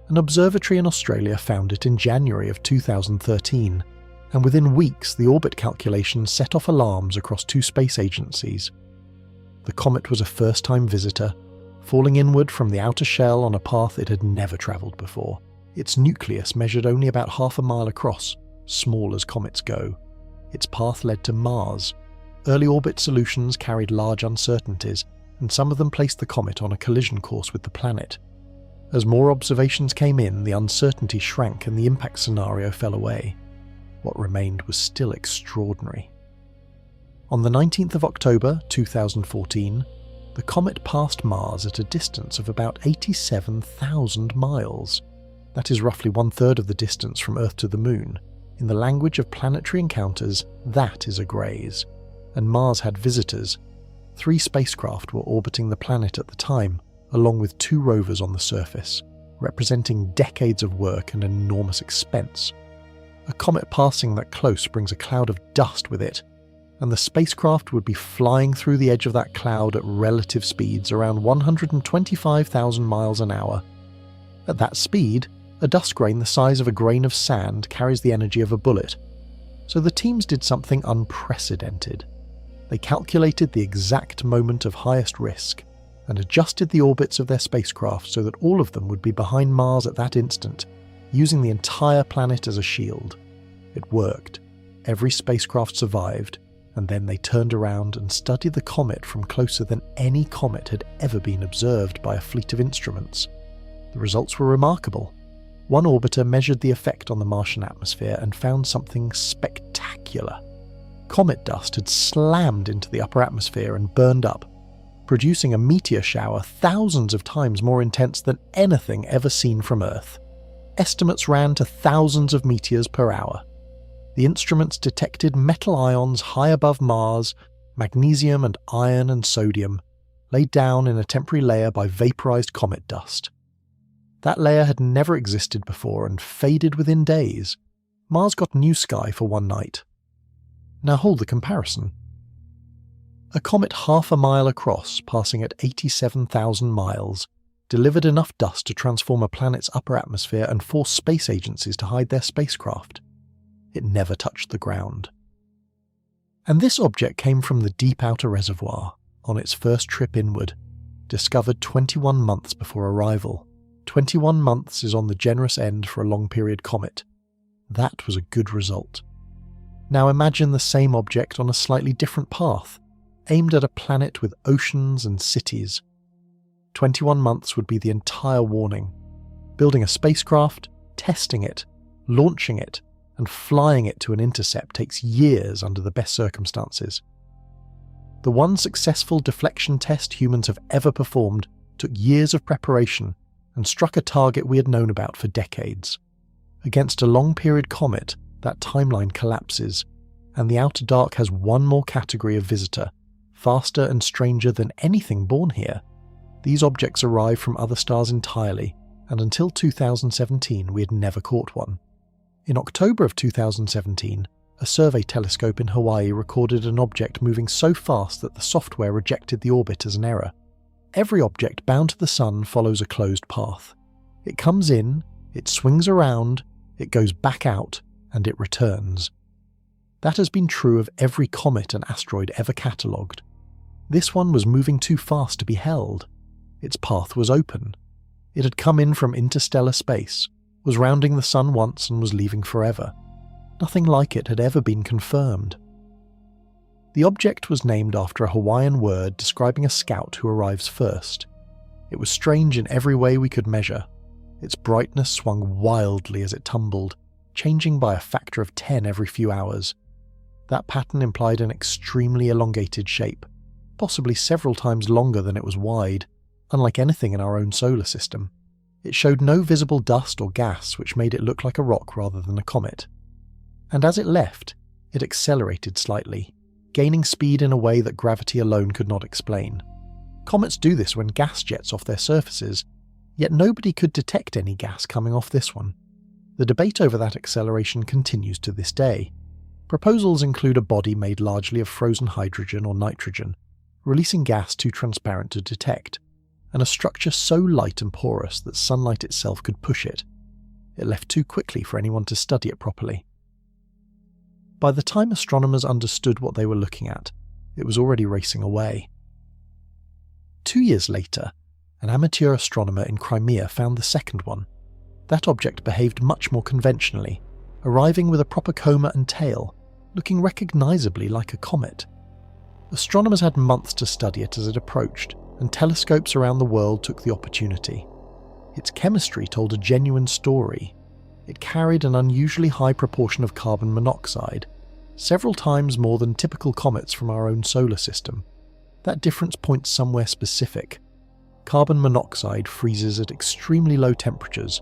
An observatory in Australia found it in January of 2013, and within weeks the orbit calculations set off alarms across 2 space agencies. The comet was a first-time visitor, falling inward from the outer shell on a path it had never travelled before. Its nucleus measured only about half a mile across, small as comets go. Its path led to Mars. Early orbit solutions carried large uncertainties, and some of them placed the comet on a collision course with the planet. As more observations came in, the uncertainty shrank and the impact scenario fell away. What remained was still extraordinary. On the 19th of October 2014, the comet passed Mars at a distance of about 87,000 miles. That is roughly 1/3 of the distance from Earth to the Moon. In the language of planetary encounters, that is a graze. And Mars had visitors. 3 spacecraft were orbiting the planet at the time, along with 2 rovers on the surface, representing decades of work and enormous expense. A comet passing that close brings a cloud of dust with it, and the spacecraft would be flying through the edge of that cloud at relative speeds around 125,000 miles an hour. At that speed, a dust grain the size of a grain of sand carries the energy of a bullet. So the teams did something unprecedented. They calculated the exact moment of highest risk, and adjusted the orbits of their spacecraft so that all of them would be behind Mars at that instant, using the entire planet as a shield. It worked. Every spacecraft survived, and then they turned around and studied the comet from closer than any comet had ever been observed by a fleet of instruments. The results were remarkable. One orbiter measured the effect on the Martian atmosphere and found something spectacular. Comet dust had slammed into the upper atmosphere and burned up, producing a meteor shower thousands of times more intense than anything ever seen from Earth. Estimates ran to thousands of meteors per hour. The instruments detected metal ions high above Mars, magnesium and iron and sodium, laid down in a temporary layer by vaporized comet dust. That layer had never existed before and faded within days. Mars got new sky for one night. Now hold the comparison. A comet half a mile across, passing at 87,000 miles, delivered enough dust to transform a planet's upper atmosphere and force space agencies to hide their spacecraft. It never touched the ground. And this object came from the deep outer reservoir on its first trip inward, discovered 21 months before arrival. 21 months is on the generous end for a long-period comet. That was a good result. Now imagine the same object on a slightly different path, aimed at a planet with oceans and cities. 21 months would be the entire warning. Building a spacecraft, testing it, launching it, and flying it to an intercept takes years under the best circumstances. The one successful deflection test humans have ever performed took years of preparation and struck a target we had known about for decades. Against a long-period comet, that timeline collapses, and the outer dark has one more category of visitor, faster and stranger than anything born here. These objects arrive from other stars entirely, and until 2017 we had never caught one. In October of 2017, a survey telescope in Hawaii recorded an object moving so fast that the software rejected the orbit as an error. Every object bound to the Sun follows a closed path. It comes in, it swings around, it goes back out, and it returns. That has been true of every comet and asteroid ever catalogued. This one was moving too fast to be held. Its path was open. It had come in from interstellar space, was rounding the Sun once and was leaving forever. Nothing like it had ever been confirmed. The object was named after a Hawaiian word describing a scout who arrives first. It was strange in every way we could measure. Its brightness swung wildly as it tumbled, changing by a factor of 10 every few hours. That pattern implied an extremely elongated shape, possibly several times longer than it was wide, unlike anything in our own solar system. It showed no visible dust or gas, which made it look like a rock rather than a comet. And as it left, it accelerated slightly, gaining speed in a way that gravity alone could not explain. Comets do this when gas jets off their surfaces, yet nobody could detect any gas coming off this one. The debate over that acceleration continues to this day. Proposals include a body made largely of frozen hydrogen or nitrogen, releasing gas too transparent to detect, and a structure so light and porous that sunlight itself could push it. It left too quickly for anyone to study it properly. By the time astronomers understood what they were looking at, it was already racing away. 2 years later, an amateur astronomer in Crimea found the second one. That object behaved much more conventionally, arriving with a proper coma and tail, looking recognisably like a comet. Astronomers had months to study it as it approached, and telescopes around the world took the opportunity. Its chemistry told a genuine story. It carried an unusually high proportion of carbon monoxide, several times more than typical comets from our own solar system. That difference points somewhere specific. Carbon monoxide freezes at extremely low temperatures,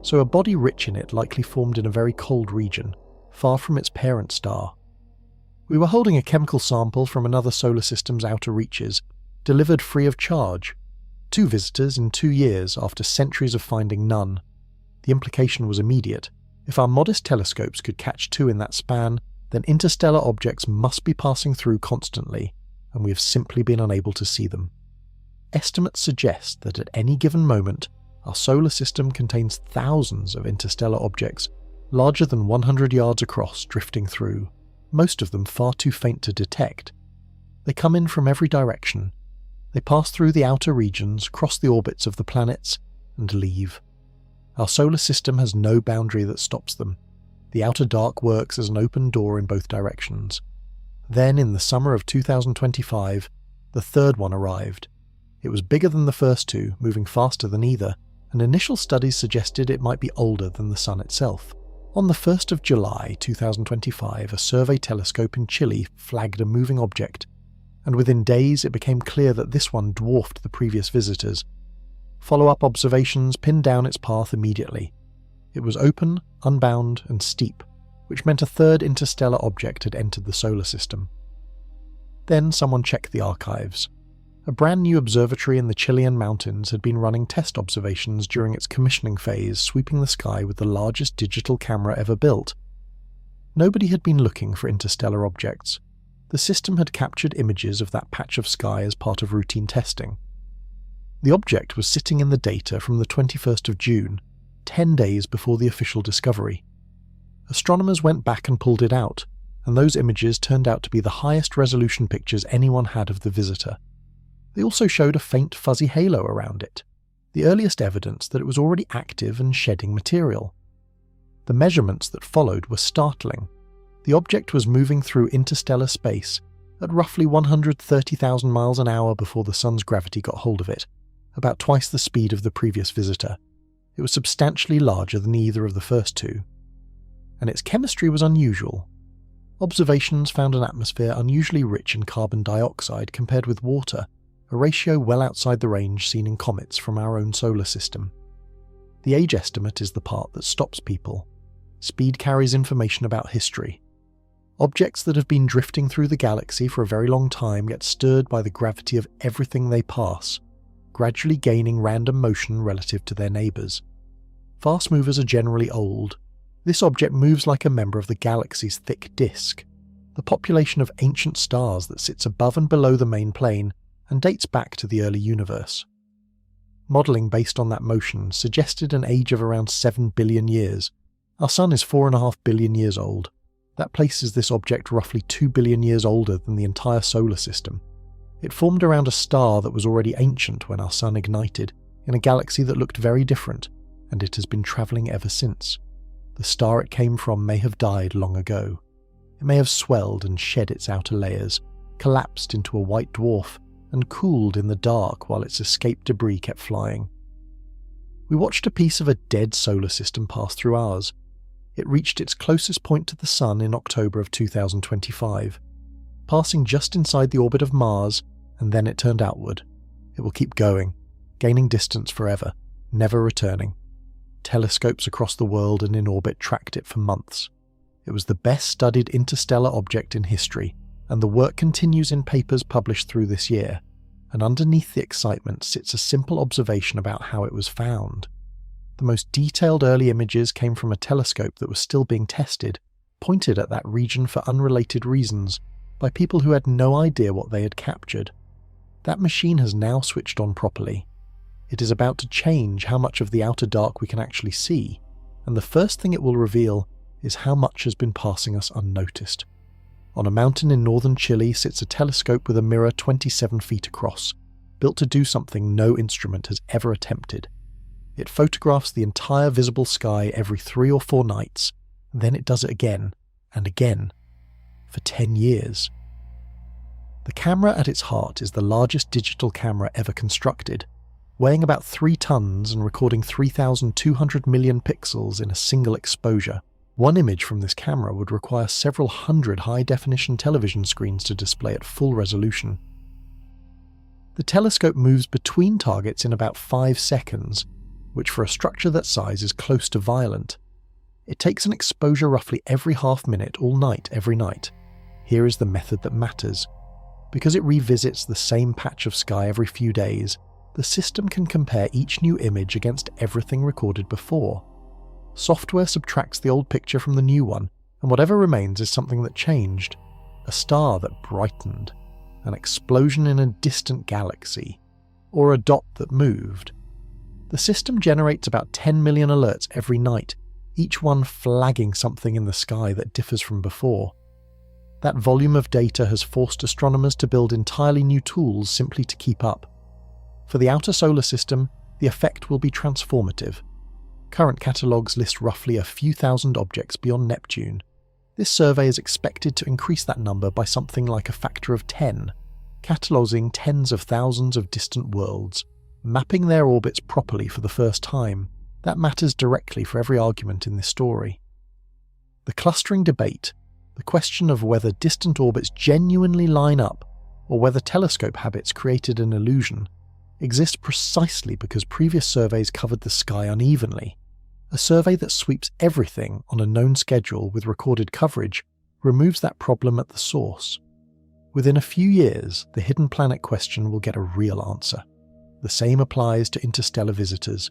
so a body rich in it likely formed in a very cold region, far from its parent star. We were holding a chemical sample from another solar system's outer reaches, delivered free of charge. 2 visitors in 2 years after centuries of finding none. The implication was immediate. If our modest telescopes could catch 2 in that span, then interstellar objects must be passing through constantly, and we have simply been unable to see them. Estimates suggest that at any given moment, our solar system contains thousands of interstellar objects, larger than 100 yards across, drifting through, most of them far too faint to detect. They come in from every direction. They pass through the outer regions, cross the orbits of the planets, and leave. Our solar system has no boundary that stops them. The outer dark works as an open door in both directions. Then, in the summer of 2025, the third one arrived. It was bigger than the first 2, moving faster than either, and initial studies suggested it might be older than the Sun itself. On the 1st of July 2025, a survey telescope in Chile flagged a moving object, and within days it became clear that this one dwarfed the previous visitors. Follow-up observations pinned down its path immediately. It was open, unbound, and steep, which meant a third interstellar object had entered the solar system. Then someone checked the archives. A brand new observatory in the Chilean mountains had been running test observations during its commissioning phase, sweeping the sky with the largest digital camera ever built. Nobody had been looking for interstellar objects. The system had captured images of that patch of sky as part of routine testing. The object was sitting in the data from the 21st of June, 10 days before the official discovery. Astronomers went back and pulled it out, and those images turned out to be the highest resolution pictures anyone had of the visitor. They also showed a faint fuzzy halo around it, the earliest evidence that it was already active and shedding material. The measurements that followed were startling. The object was moving through interstellar space at roughly 130,000 miles an hour before the sun's gravity got hold of it, about twice the speed of the previous visitor. It was substantially larger than either of the first two. And its chemistry was unusual. Observations found an atmosphere unusually rich in carbon dioxide compared with water, a ratio well outside the range seen in comets from our own solar system. The age estimate is the part that stops people. Speed carries information about history. Objects that have been drifting through the galaxy for a very long time get stirred by the gravity of everything they pass, gradually gaining random motion relative to their neighbours. Fast movers are generally old. This object moves like a member of the galaxy's thick disk, the population of ancient stars that sits above and below the main plane and dates back to the early universe. Modelling based on that motion suggested an age of around 7 billion years. Our Sun is 4.5 billion years old. That places this object roughly 2 billion years older than the entire solar system. It formed around a star that was already ancient when our Sun ignited, in a galaxy that looked very different, and it has been travelling ever since. The star it came from may have died long ago. It may have swelled and shed its outer layers, collapsed into a white dwarf, and cooled in the dark while its escaped debris kept flying. We watched a piece of a dead solar system pass through ours. It reached its closest point to the Sun in October of 2025, passing just inside the orbit of Mars, and then it turned outward. It will keep going, gaining distance forever, never returning. Telescopes across the world and in orbit tracked it for months. It was the best-studied interstellar object in history, and the work continues in papers published through this year, and underneath the excitement sits a simple observation about how it was found. The most detailed early images came from a telescope that was still being tested, pointed at that region for unrelated reasons, by people who had no idea what they had captured. That machine has now switched on properly. It is about to change how much of the outer dark we can actually see, and the first thing it will reveal is how much has been passing us unnoticed. On a mountain in northern Chile sits a telescope with a mirror 27 feet across, built to do something no instrument has ever attempted. It photographs the entire visible sky every 3 or 4 nights, and then it does it again and again, for 10 years. The camera at its heart is the largest digital camera ever constructed, weighing about 3 tons and recording 3,200 million pixels in a single exposure. One image from this camera would require several hundred high-definition television screens to display at full resolution. The telescope moves between targets in about 5 seconds, which for a structure that size is close to violent. It takes an exposure roughly every half minute all night every night. Here is the method that matters. Because it revisits the same patch of sky every few days, the system can compare each new image against everything recorded before. Software subtracts the old picture from the new one, and whatever remains is something that changed. A star that brightened, an explosion in a distant galaxy, or a dot that moved. The system generates about 10 million alerts every night, each one flagging something in the sky that differs from before. That volume of data has forced astronomers to build entirely new tools simply to keep up. For the outer solar system, the effect will be transformative. Current catalogues list roughly a few thousand objects beyond Neptune. This survey is expected to increase that number by something like a factor of 10, cataloguing tens of thousands of distant worlds, mapping their orbits properly for the first time. That matters directly for every argument in this story. The clustering debate, the question of whether distant orbits genuinely line up or whether telescope habits created an illusion, exists precisely because previous surveys covered the sky unevenly. A survey that sweeps everything on a known schedule with recorded coverage removes that problem at the source. Within a few years, the hidden planet question will get a real answer. The same applies to interstellar visitors.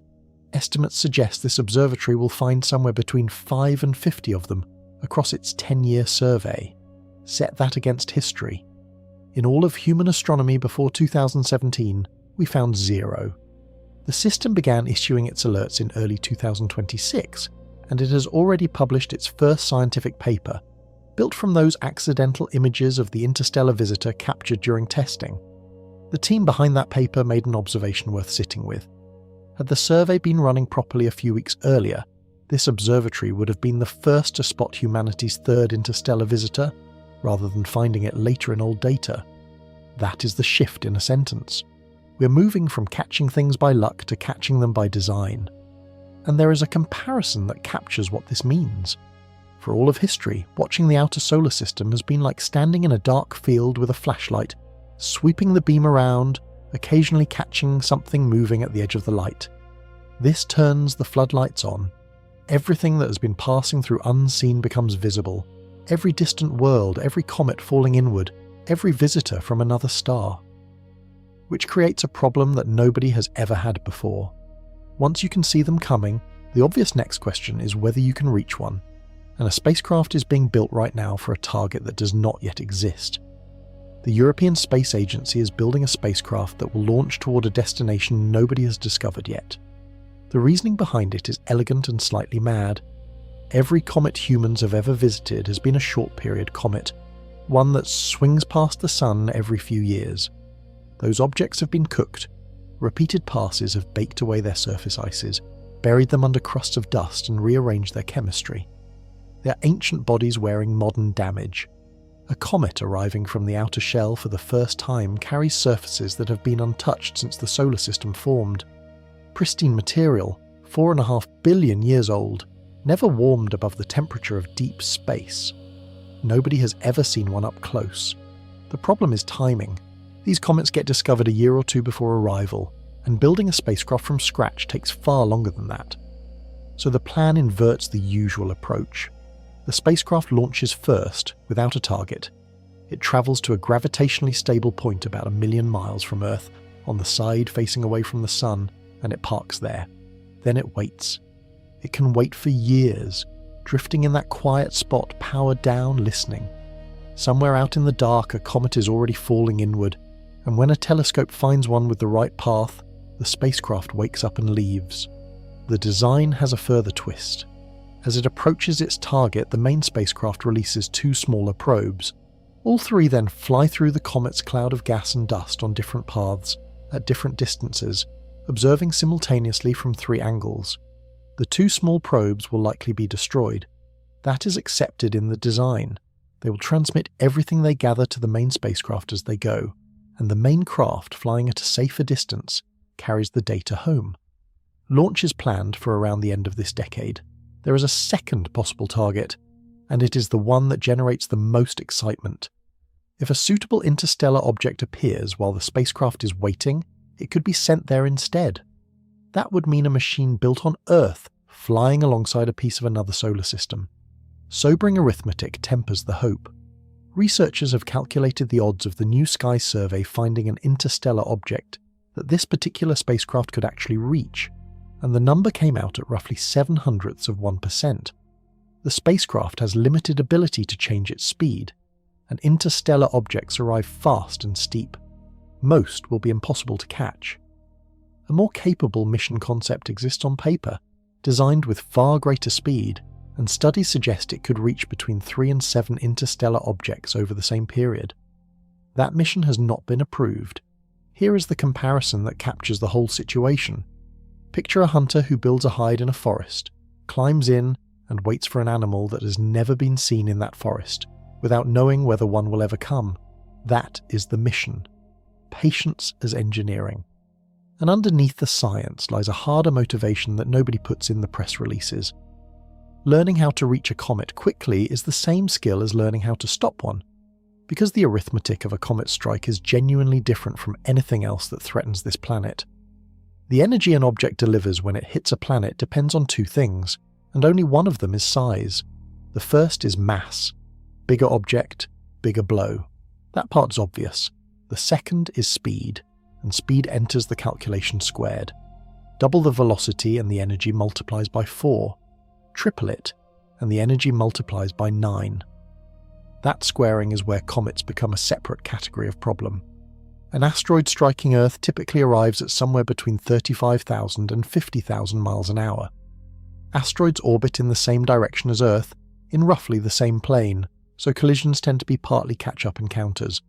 Estimates suggest this observatory will find somewhere between 5 and 50 of them across its 10-year survey. Set that against history. In all of human astronomy before 2017, we found 0. The system began issuing its alerts in early 2026, and it has already published its first scientific paper, built from those accidental images of the interstellar visitor captured during testing. The team behind that paper made an observation worth sitting with. Had the survey been running properly a few weeks earlier, this observatory would have been the first to spot humanity's third interstellar visitor, rather than finding it later in old data. That is the shift in a sentence. We're moving from catching things by luck to catching them by design. And there is a comparison that captures what this means. For all of history, watching the outer solar system has been like standing in a dark field with a flashlight, sweeping the beam around, occasionally catching something moving at the edge of the light. This turns the floodlights on. Everything that has been passing through unseen becomes visible. Every distant world, every comet falling inward, every visitor from another star. Which creates a problem that nobody has ever had before. Once you can see them coming, the obvious next question is whether you can reach one. And a spacecraft is being built right now for a target that does not yet exist. The European Space Agency is building a spacecraft that will launch toward a destination nobody has discovered yet. The reasoning behind it is elegant and slightly mad. Every comet humans have ever visited has been a short-period comet, one that swings past the sun every few years. Those objects have been cooked. Repeated passes have baked away their surface ices, buried them under crusts of dust and rearranged their chemistry. They are ancient bodies wearing modern damage. A comet arriving from the outer shell for the first time carries surfaces that have been untouched since the solar system formed. Pristine material, 4.5 billion years old, never warmed above the temperature of deep space. Nobody has ever seen one up close. The problem is timing. These comets get discovered a year or two before arrival, and building a spacecraft from scratch takes far longer than that. So the plan inverts the usual approach. The spacecraft launches first, without a target. It travels to a gravitationally stable point about 1 million miles from Earth, on the side facing away from the Sun, and it parks there. Then it waits. It can wait for years, drifting in that quiet spot, powered down, listening. Somewhere out in the dark, a comet is already falling inward, and when a telescope finds one with the right path, the spacecraft wakes up and leaves. The design has a further twist. As it approaches its target, the main spacecraft releases 2 smaller probes. All 3 then fly through the comet's cloud of gas and dust on different paths, at different distances, observing simultaneously from 3 angles. The 2 small probes will likely be destroyed. That is accepted in the design. They will transmit everything they gather to the main spacecraft as they go, and the main craft, flying at a safer distance, carries the data home. Launch is planned for around the end of this decade. There is a second possible target, and it is the one that generates the most excitement. If a suitable interstellar object appears while the spacecraft is waiting, it could be sent there instead. That would mean a machine built on Earth, flying alongside a piece of another solar system. Sobering arithmetic tempers the hope. Researchers have calculated the odds of the New Sky survey finding an interstellar object that this particular spacecraft could actually reach, and the number came out at roughly 0.07%. The spacecraft has limited ability to change its speed, and interstellar objects arrive fast and steep. Most will be impossible to catch. A more capable mission concept exists on paper, designed with far greater speed, and studies suggest it could reach between 3 and 7 interstellar objects over the same period. That mission has not been approved. Here is the comparison that captures the whole situation. Picture a hunter who builds a hide in a forest, climbs in, and waits for an animal that has never been seen in that forest, without knowing whether one will ever come. That is the mission. Patience as engineering. And underneath the science lies a harder motivation that nobody puts in the press releases. Learning how to reach a comet quickly is the same skill as learning how to stop one, because the arithmetic of a comet strike is genuinely different from anything else that threatens this planet. The energy an object delivers when it hits a planet depends on 2 things, and only one of them is size. The first is mass. Bigger object, bigger blow. That part's obvious. The second is speed, and speed enters the calculation squared. Double the velocity and the energy multiplies by 4. Triple it, and the energy multiplies by 9. That squaring is where comets become a separate category of problem. An asteroid striking Earth typically arrives at somewhere between 35,000 and 50,000 miles an hour. Asteroids orbit in the same direction as Earth, in roughly the same plane, so collisions tend to be partly catch-up encounters.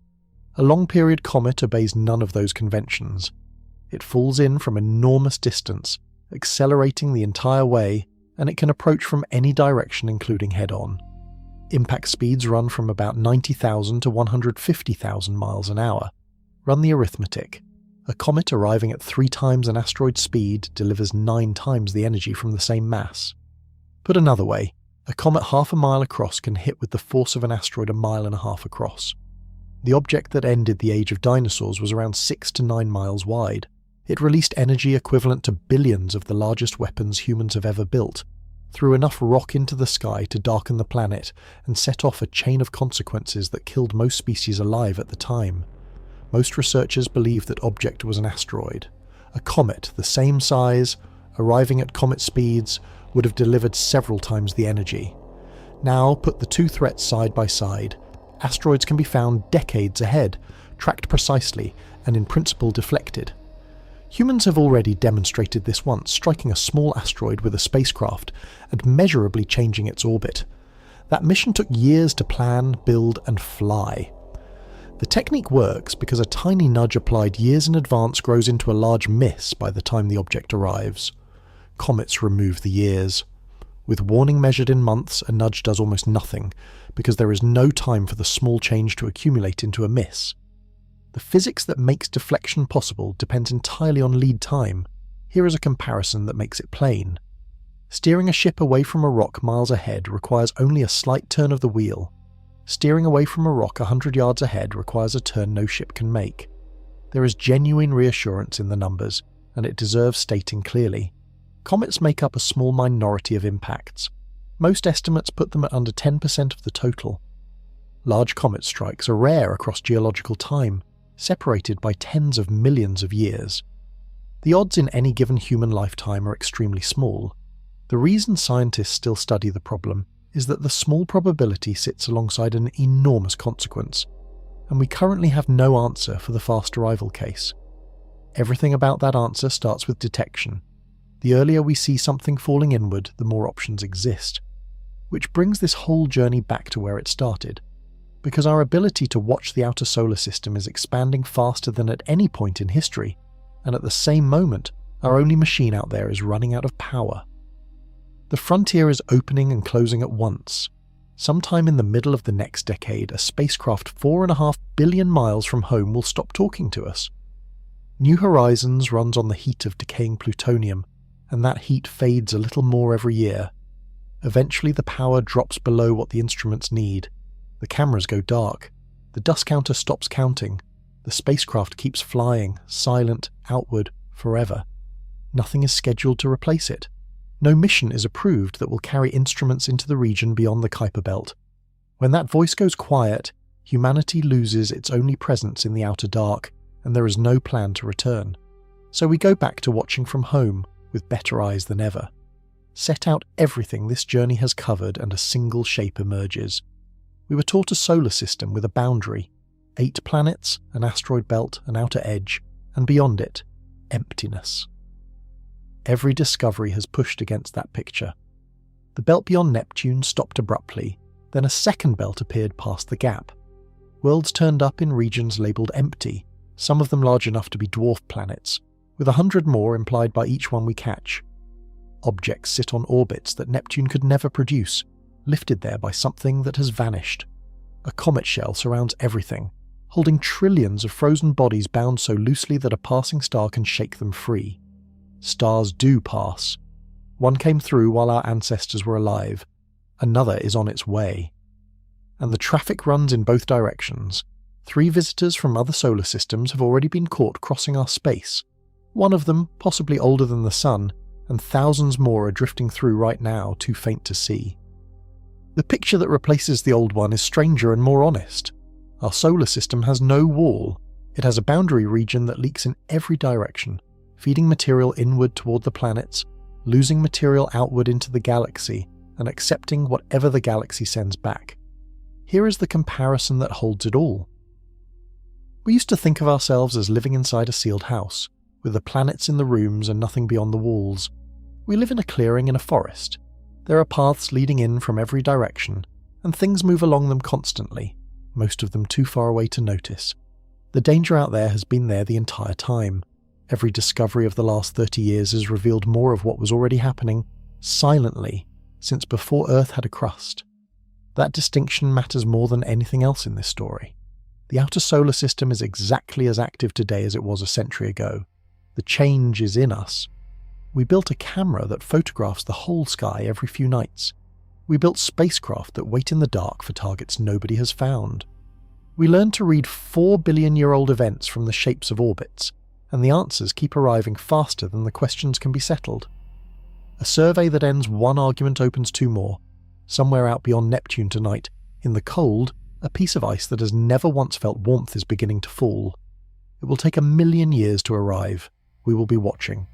A long-period comet obeys none of those conventions. It falls in from enormous distance, accelerating the entire way, and it can approach from any direction including head-on. Impact speeds run from about 90,000 to 150,000 miles an hour. Run the arithmetic. A comet arriving at 3 times an asteroid's speed delivers 9 times the energy from the same mass. Put another way, a comet half a mile across can hit with the force of an asteroid 1.5 miles across. The object that ended the age of dinosaurs was around 6 to 9 miles wide. It released energy equivalent to billions of the largest weapons humans have ever built, threw enough rock into the sky to darken the planet, and set off a chain of consequences that killed most species alive at the time. Most researchers believe that object was an asteroid. A comet the same size, arriving at comet speeds, would have delivered several times the energy. Now put the two threats side by side. Asteroids can be found decades ahead, tracked precisely, and in principle deflected. Humans have already demonstrated this once, striking a small asteroid with a spacecraft and measurably changing its orbit. That mission took years to plan, build, and fly. The technique works because a tiny nudge applied years in advance grows into a large miss by the time the object arrives. Comets remove the years. With warning measured in months, a nudge does almost nothing, because there is no time for the small change to accumulate into a miss. The physics that makes deflection possible depends entirely on lead time. Here is a comparison that makes it plain. Steering a ship away from a rock miles ahead requires only a slight turn of the wheel. Steering away from a rock 100 yards ahead requires a turn no ship can make. There is genuine reassurance in the numbers, and it deserves stating clearly. Comets make up a small minority of impacts. Most estimates put them at under 10% of the total. Large comet strikes are rare across geological time, separated by tens of millions of years. The odds in any given human lifetime are extremely small. The reason scientists still study the problem is that the small probability sits alongside an enormous consequence, and we currently have no answer for the fast arrival case. Everything about that answer starts with detection. The earlier we see something falling inward, the more options exist. Which brings this whole journey back to where it started. Because our ability to watch the outer solar system is expanding faster than at any point in history, and at the same moment, our only machine out there is running out of power. The frontier is opening and closing at once. Sometime in the middle of the next decade, a spacecraft 4.5 billion miles from home will stop talking to us. New Horizons runs on the heat of decaying plutonium, and that heat fades a little more every year. Eventually the power drops below what the instruments need. The cameras go dark. The dust counter stops counting. The spacecraft keeps flying, silent, outward, forever. Nothing is scheduled to replace it. No mission is approved that will carry instruments into the region beyond the Kuiper Belt. When that voice goes quiet, humanity loses its only presence in the outer dark, and there is no plan to return. So we go back to watching from home, with better eyes than ever. Set out everything this journey has covered and a single shape emerges. We were taught a solar system with a boundary, 8 planets, an asteroid belt, an outer edge, and beyond it, emptiness. Every discovery has pushed against that picture. The belt beyond Neptune stopped abruptly, then a second belt appeared past the gap. Worlds turned up in regions labelled empty, some of them large enough to be dwarf planets, with 100 more implied by each one we catch. Objects sit on orbits that Neptune could never produce, lifted there by something that has vanished. A comet shell surrounds everything, holding trillions of frozen bodies bound so loosely that a passing star can shake them free. Stars do pass. One came through while our ancestors were alive. Another is on its way. And the traffic runs in both directions. 3 visitors from other solar systems have already been caught crossing our space. One of them, possibly older than the Sun, and thousands more are drifting through right now, too faint to see. The picture that replaces the old one is stranger and more honest. Our solar system has no wall. It has a boundary region that leaks in every direction, feeding material inward toward the planets, losing material outward into the galaxy, and accepting whatever the galaxy sends back. Here is the comparison that holds it all. We used to think of ourselves as living inside a sealed house, with the planets in the rooms and nothing beyond the walls. We live in a clearing in a forest. There are paths leading in from every direction, and things move along them constantly, most of them too far away to notice. The danger out there has been there the entire time. Every discovery of the last 30 years has revealed more of what was already happening, silently, since before Earth had a crust. That distinction matters more than anything else in this story. The outer solar system is exactly as active today as it was a century ago. The change is in us. We built a camera that photographs the whole sky every few nights. We built spacecraft that wait in the dark for targets nobody has found. We learned to read 4-billion-year-old events from the shapes of orbits, and the answers keep arriving faster than the questions can be settled. A survey that ends one argument opens two more. Somewhere out beyond Neptune tonight, in the cold, a piece of ice that has never once felt warmth is beginning to fall. It will take 1,000,000 years to arrive. We will be watching.